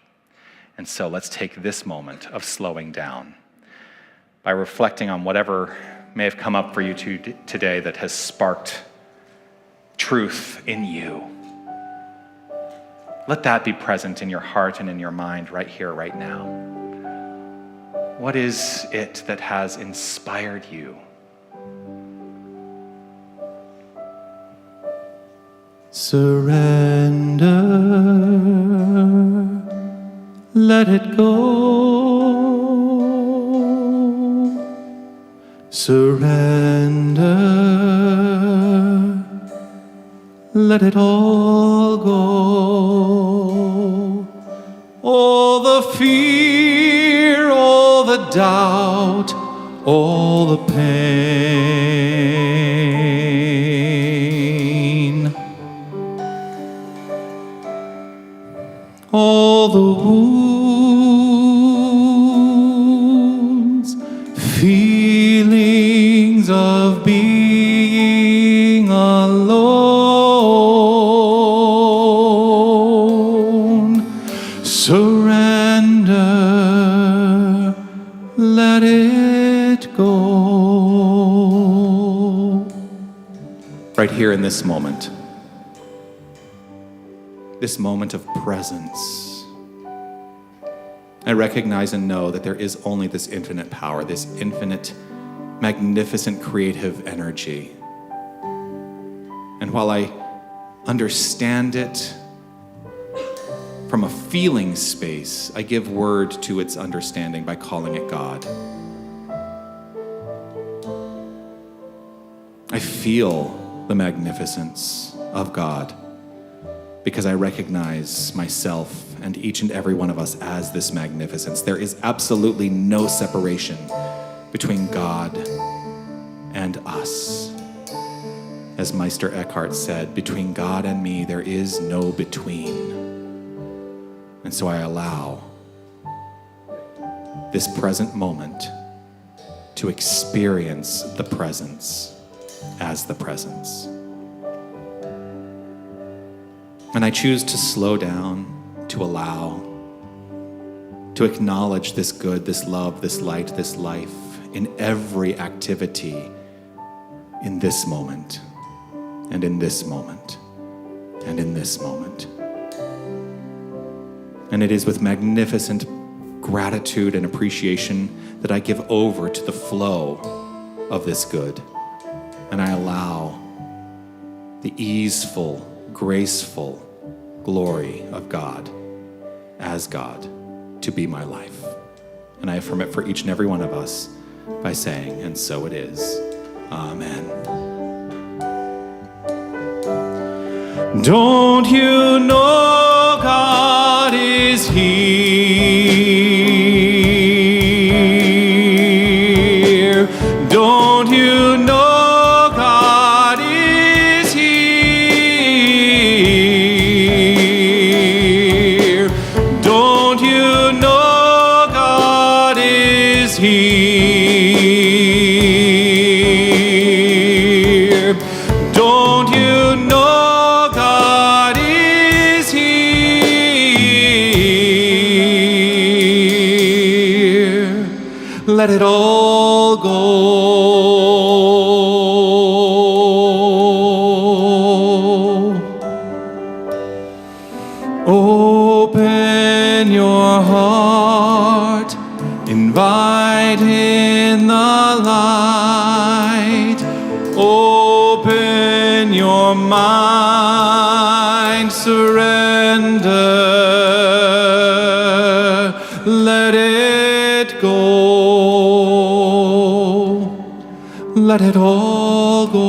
And so let's take this moment of slowing down by reflecting on whatever may have come up for you today that has sparked truth in you. Let that be present in your heart and in your mind right here, right now. What is it that has inspired you?
Surrender, let it go. Surrender, let it all go. All the fear, all the doubt, all the pain, all the wounds, feelings of being alone. Surrender, let it go.
Right here in this moment of presence, I recognize and know that there is only this infinite power, this infinite, magnificent creative energy. And while I understand it from a feeling space, I give word to its understanding by calling it God. I feel the magnificence of God because I recognize myself and each and every one of us as this magnificence. There is absolutely no separation between God and us. As Meister Eckhart said, between God and me, there is no between. And so I allow this present moment to experience the presence as the presence. And I choose to slow down, to allow,
to acknowledge this good, this love, this light, this life in every activity in this moment, and in this moment, and in this moment. And it is with magnificent gratitude and appreciation that I give over to the flow of this good. And I allow the easeful, graceful glory of God as God to be my life. And I affirm it for each and every one of us by saying, and so it is. Amen.
Don't you know God is here? Don't you know God is here? Don't you know God is here? Don't you know God is here? Let it all go. Open your heart, invite in the light. Open your mind, surrender. Let it go. Let it all go.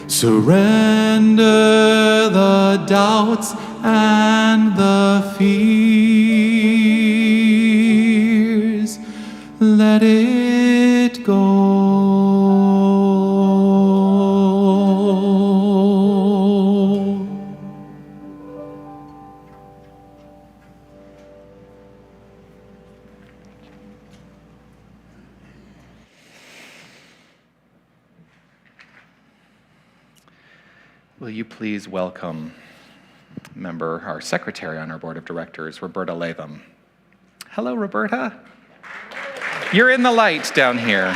Surrender the doubts and the fears. Let it go.
Will you please welcome our secretary on our board of directors, Roberta Latham. Hello, Roberta. You're in the light down here.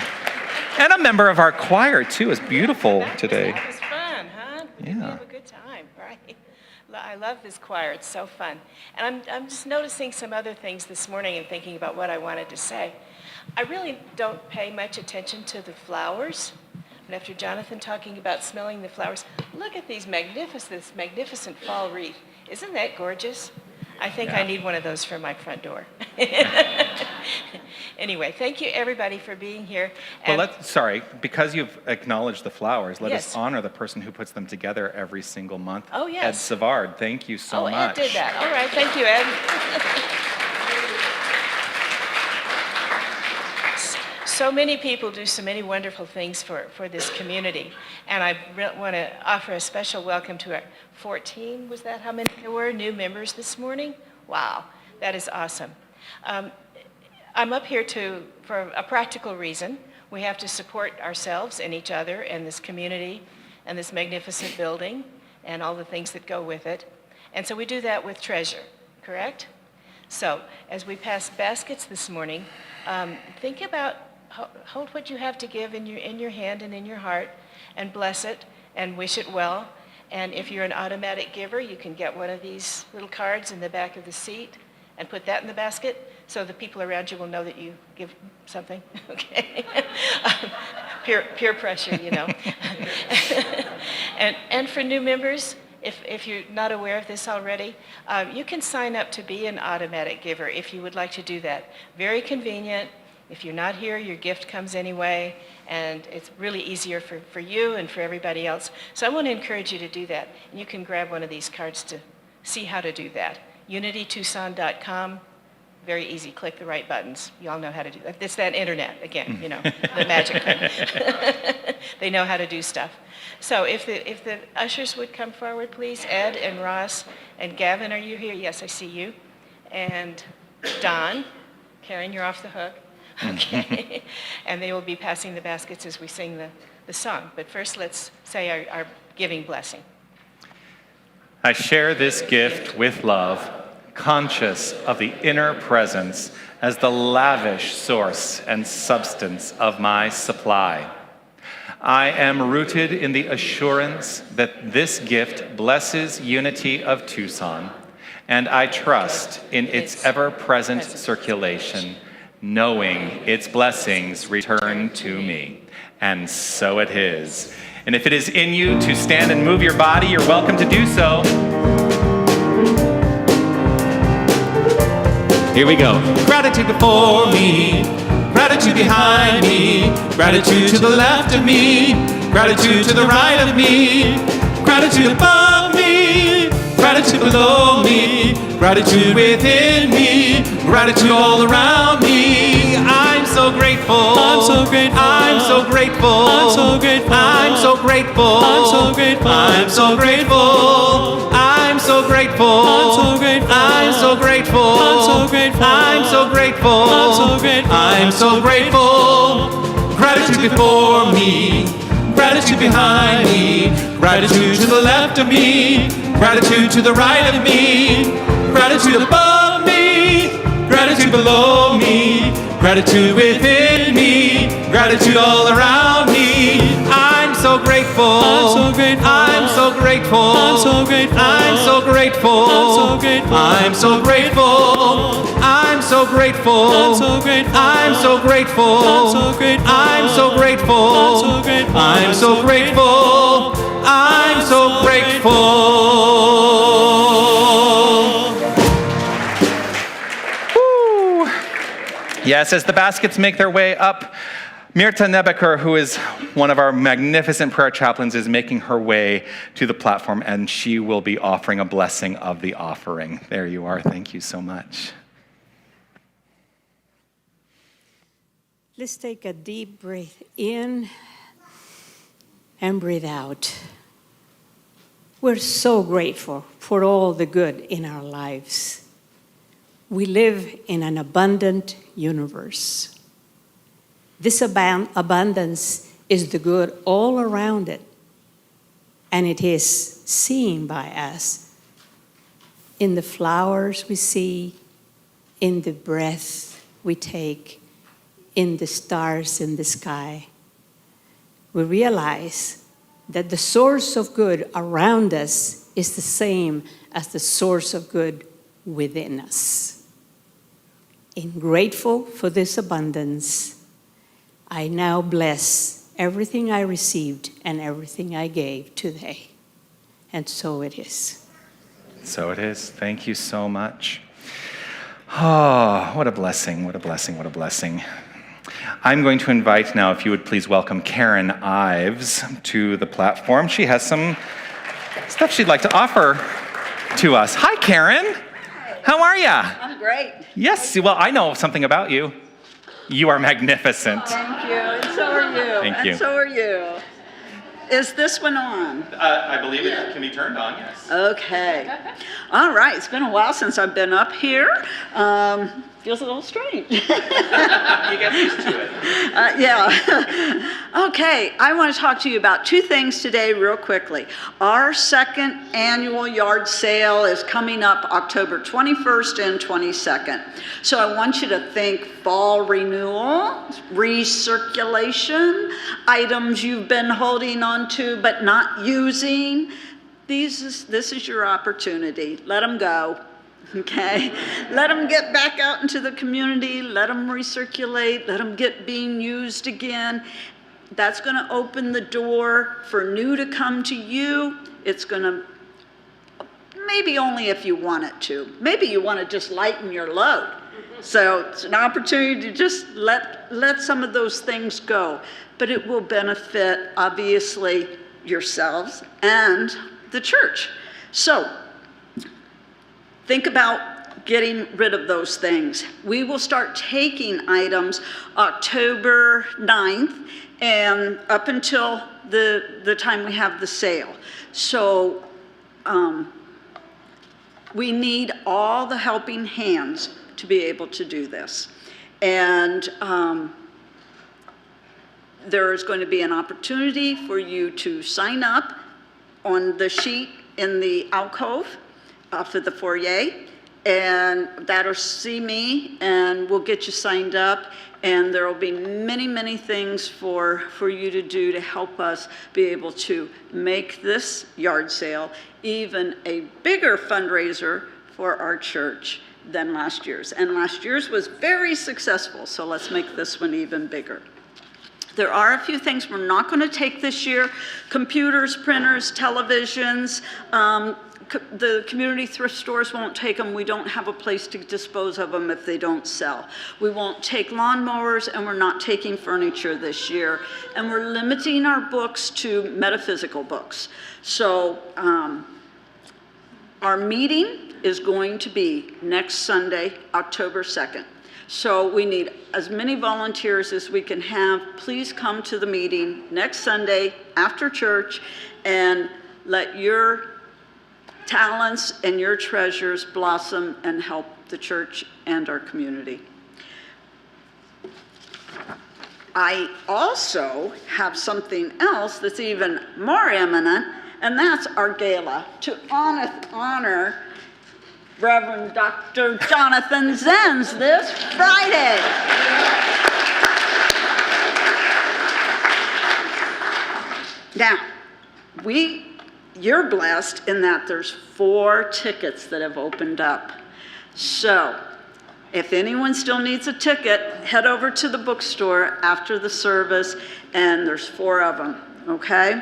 And a member of our choir, too, is beautiful today.
That was fun, huh?
Yeah.
We have a good time, right? I love this choir. It's so fun. And I'm just noticing some other things this morning and thinking about what I wanted to say. I really don't pay much attention to the flowers. And after Jonathan talking about smelling the flowers, look at this magnificent fall wreath. Isn't that gorgeous? I think I need one of those for my front door. Anyway, thank you everybody for being here.
Well, because you've acknowledged the flowers, let
Yes.
us honor the person who puts them together every single month.
Oh, yes.
Ed Savard, thank you so much.
Ed did that. All right, thank you, Ed. So many people do so many wonderful things for this community. And I want to offer a special welcome to our 14, was that how many there were, new members this morning? Wow, that is awesome. I'm up here for a practical reason. We have to support ourselves and each other and this community and this magnificent building and all the things that go with it. And so we do that with treasure, correct? So as we pass baskets this morning, think about, hold what you have to give in your hand and in your heart and bless it and wish it well. And if you're an automatic giver, you can get one of these little cards in the back of the seat and put that in the basket so the people around you will know that you give something, okay? Peer pressure, you know. And for new members, if you're not aware of this already, you can sign up to be an automatic giver if you would like to do that. Very convenient. If you're not here, your gift comes anyway, and it's really easier for you and for everybody else. So I want to encourage you to do that. And you can grab one of these cards to see how to do that. UnityTucson.com, very easy. Click the right buttons. You all know how to do that. It's that internet, again, you know, the magic thing. They know how to do stuff. So if the ushers would come forward, please. Ed and Ross and Gavin, are you here? Yes, I see you. And Don. Karen, you're off the hook. Okay. And they will be passing the baskets as we sing the song. But first, let's say our giving blessing.
I share this gift with love conscious of the inner presence as the lavish source and substance of my supply. I am rooted in the assurance that this gift blesses Unity of Tucson, and I trust in its ever-present circulation, knowing its blessings return to me. And so it is. And if it is in you to stand and move your body, you're welcome to do so.
Here we go. Gratitude before me, gratitude behind me, gratitude to the left of me, gratitude to the right of me, gratitude above me, gratitude below me, gratitude within me, gratitude all around me. I'm so grateful. I'm so grateful. I'm so grateful. I'm so grateful. I'm so grateful. I'm so grateful. I'm so grateful. I'm so grateful. I'm so grateful. I'm so grateful. I'm so grateful. I'm so grateful. I'm so grateful. I'm so grateful. Gratitude before me, gratitude behind me, gratitude to the left of me, gratitude to the right of me, gratitude above me, gratitude below me, gratitude within me, gratitude all around me. I'm so grateful. I'm so grateful. I'm so grateful. I'm so grateful. I'm so grateful. I'm so grateful. I'm so grateful. I'm so grateful. I'm so grateful. I'm so grateful. I'm so grateful. I'm so grateful. I'm so grateful.
Woo! Yes, as the baskets make their way up, Mirta Nebeker, who is one of our magnificent prayer chaplains, is making her way to the platform, and she will be offering a blessing of the offering. There you are. Thank you so much.
Let's take a deep breath in and breathe out. We're so grateful for all the good in our lives. We live in an abundant universe. This abundance is the good all around it, and it is seen by us in the flowers we see, in the breath we take, in the stars in the sky. We realize that the source of good around us is the same as the source of good within us. And grateful for this abundance, I now bless everything I received and everything I gave today. And so it is.
So it is. Thank you so much. Oh, what a blessing, what a blessing, what a blessing. I'm going to invite now, if you would please welcome Karen Ives to the platform. She has some stuff she'd like to offer to us. Hi, Karen.
Hi.
How are you?
I'm great.
Yes, well, I know something about you. You are magnificent.
Thank you, and so are you.
Thank you.
And so are you. Is this one on?
I believe it can be turned on, yes.
Okay. All right, it's been a while since I've been up here. Feels a little strange.
You get used to it.
Yeah. Okay, I want to talk to you about two things today real quickly. Our second annual yard sale is coming up October 21st and 22nd. So I want you to think fall renewal, recirculation, items you've been holding on to but not using. This is your opportunity. Let them go. Okay, let them get back out into the community, let them recirculate, let them get being used again. That's going to open the door for new to come to you. It's going to, maybe only if you want it to. Maybe you want to just lighten your load. So it's an opportunity to just let some of those things go. But it will benefit, obviously, yourselves and the church. So think about getting rid of those things. We will start taking items October 9th and up until the time we have the sale. So we need all the helping hands to be able to do this. And there is going to be an opportunity for you to sign up on the sheet in the alcove off of the foyer, and that'll see me, and we'll get you signed up. And there will be many, many things for you to do to help us be able to make this yard sale even a bigger fundraiser for our church than last year's. And last year's was very successful, so let's make this one even bigger. There are a few things we're not going to take this year: computers, printers, televisions. The community thrift stores won't take them. We don't have a place to dispose of them if they don't sell. We won't take lawnmowers, and we're not taking furniture this year. And we're limiting our books to metaphysical books. So our meeting is going to be next Sunday, October 2nd. So we need as many volunteers as we can have. Please come to the meeting next Sunday after church and let your talents and your treasures blossom and help the church and our community. I also have something else that's even more eminent, and that's our gala to honor Reverend Dr. Jonathan Zenz this Friday. Now, you're blessed in that there's 4 tickets that have opened up. So if anyone still needs a ticket, head over to the bookstore after the service, and there's 4 of them, okay?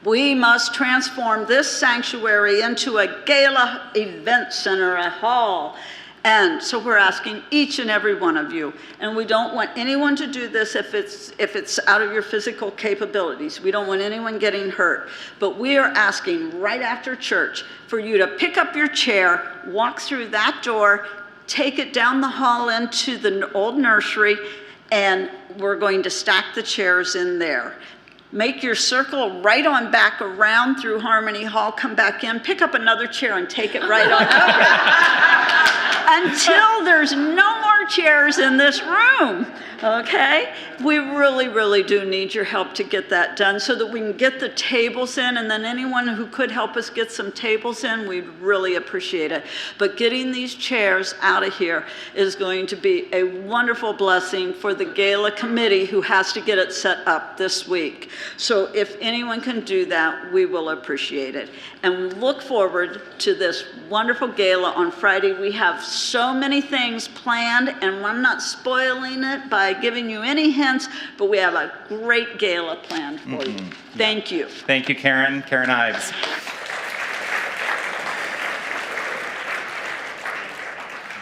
We must transform this sanctuary into a gala event center, a hall. And so we're asking each and every one of you, and we don't want anyone to do this if it's out of your physical capabilities. We don't want anyone getting hurt. But we are asking right after church for you to pick up your chair, walk through that door, take it down the hall into the old nursery, and we're going to stack the chairs in there. Make your circle right on back around through Harmony Hall, come back in, pick up another chair and take it right on over. Until there's no more chairs in this room, okay? We really, really do need your help to get that done so that we can get the tables in, and then anyone who could help us get some tables in, we'd really appreciate it. But getting these chairs out of here is going to be a wonderful blessing for the gala committee who has to get it set up this week. So if anyone can do that, we will appreciate it. And look forward to this wonderful gala on Friday. We have so many things planned, and I'm not spoiling it by giving you any hints, but we have a great gala planned for you. Thank you.
Thank you, Karen. Karen Ives.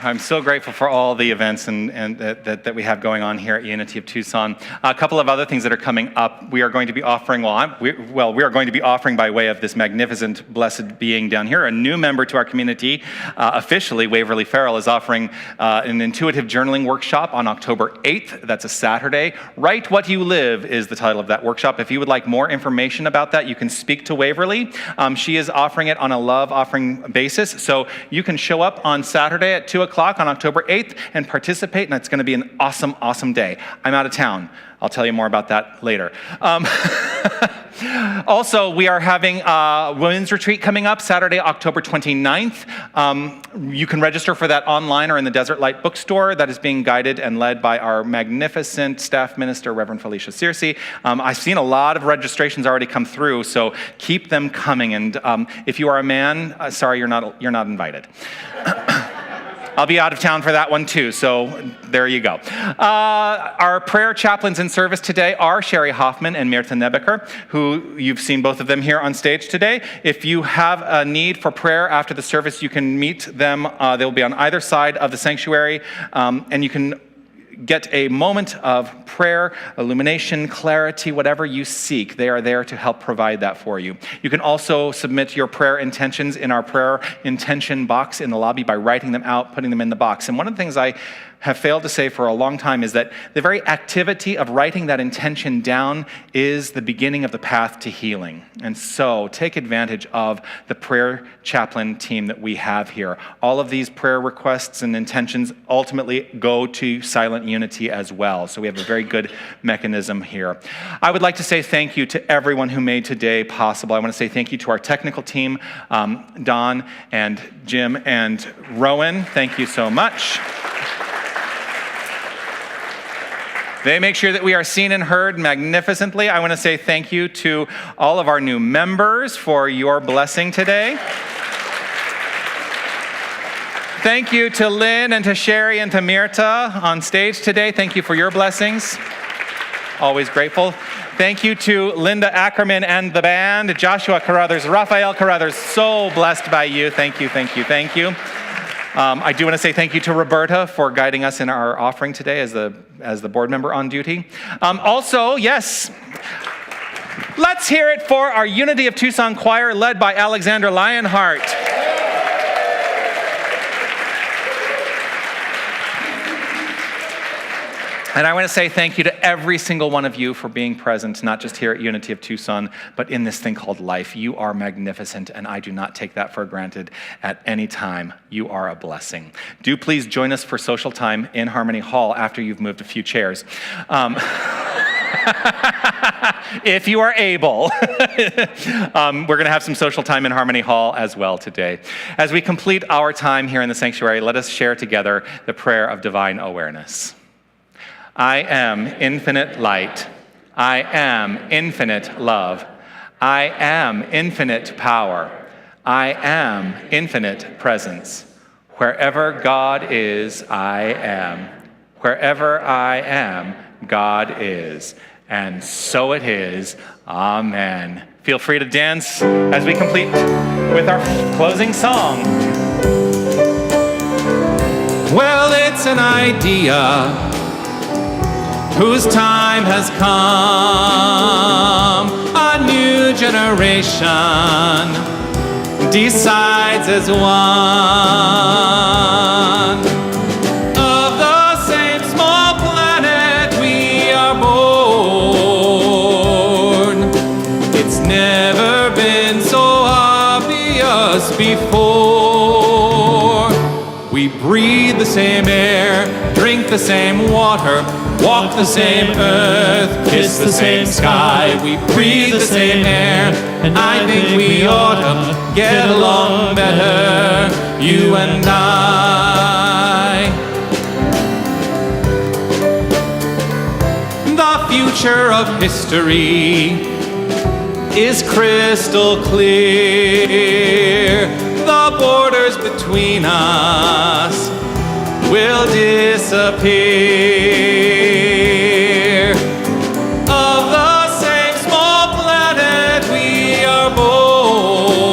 I'm so grateful for all the events and that we have going on here at Unity of Tucson. A couple of other things that are coming up. We are going to be offering, we are going to be offering by way of this magnificent, blessed being down here, a new member to our community. Officially, Waverly Farrell is offering an intuitive journaling workshop on October 8th. That's a Saturday. Write What You Live is the title of that workshop. If you would like more information about that, you can speak to Waverly. She is offering it on a love offering basis. So you can show up on Saturday at 2 o'clock on October 8th and participate, and it's going to be an awesome, awesome day. I'm out of town. I'll tell you more about that later. Also, we are having a women's retreat coming up Saturday, October 29th. You can register for that online or in the Desert Light bookstore. That is being guided and led by our magnificent staff minister, Reverend Felicia Searcy. I've seen a lot of registrations already come through, so keep them coming. And if you are a man, sorry, you're not invited. I'll be out of town for that one too, so there you go. Our prayer chaplains in service today are Sherry Hoffman and Mirta Nebeker, who you've seen both of them here on stage today. If you have a need for prayer after the service, you can meet them. They'll be on either side of the sanctuary, and you can get a moment of prayer, illumination, clarity, whatever you seek. They are there to help provide that for you. You can also submit your prayer intentions in our prayer intention box in the lobby by writing them out, putting them in the box. And one of the things I have failed to say for a long time is that the very activity of writing that intention down is the beginning of the path to healing. And so take advantage of the prayer chaplain team that we have here. All of these prayer requests and intentions ultimately go to Silent Unity as well. So we have a very good mechanism here. I would like to say thank you to everyone who made today possible. I want to say thank you to our technical team, Don and Jim and Rowan. Thank you so much. They make sure that we are seen and heard magnificently. I want to say thank you to all of our new members for your blessing today. Thank you to Lynn and to Sherry and to Mirta on stage today. Thank you for your blessings. Always grateful. Thank you to Linda Ackerman and the band, Joshua Carruthers, Raphael Carruthers. So blessed by you. Thank you, thank you, thank you. I do want to say thank you to Roberta for guiding us in our offering today as the board member on duty. Also, yes, let's hear it for our Unity of Tucson choir led by Alexander Lionheart. And I want to say thank you to every single one of you for being present, not just here at Unity of Tucson, but in this thing called life. You are magnificent, and I do not take that for granted at any time. You are a blessing. Do please join us for social time in Harmony Hall after you've moved a few chairs. If you are able. We're going to have some social time in Harmony Hall as well today. As we complete our time here in the sanctuary, let us share together the prayer of divine awareness. I am infinite light. I am infinite love. I am infinite power. I am infinite presence. Wherever God is, I am. Wherever I am, God is. And so it is. Amen. Feel free to dance as we complete with our closing song.
Well, it's an idea whose time has come. A new generation decides as one. Of the same small planet we are born. It's never been so obvious before. We breathe the same air, drink the same water, walk the same earth, kiss the same sky. We breathe the same air, and I think we ought to get along better, you and I. The future of history is crystal clear. The borders between us will disappear. Of the same small planet we are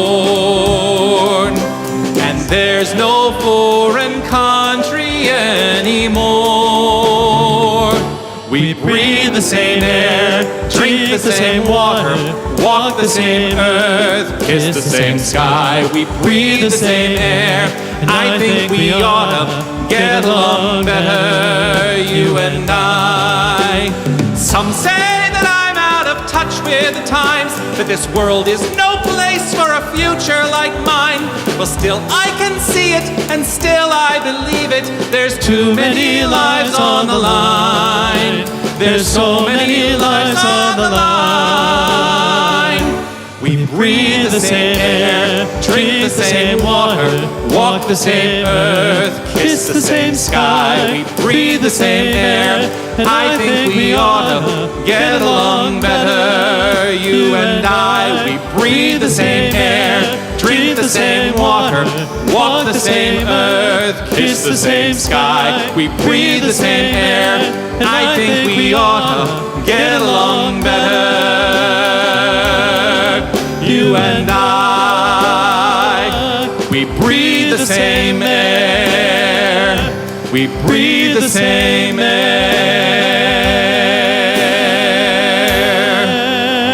born, and there's no foreign country anymore. We breathe the same air, drink the same water, walk the same earth, kiss the same sky. We breathe the same air, and I think we ought to get along better, you and I. Some say that I'm out of touch with the times, that this world is no place for a future like mine. Well, still I can see it, and still I believe it. There's too many lives on the line. There's so many lives on the line. We breathe the same air, drink the same water, walk the same earth, kiss the same sky. We breathe the same air, and I think we ought to get along better, you and I. We breathe the same air, drink the same water, walk the same earth, kiss the same sky. We breathe the same air, and I think we ought to get along better, you and I. We breathe the same air. We breathe the same air.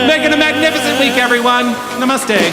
Make it a magnificent week, everyone. Namaste.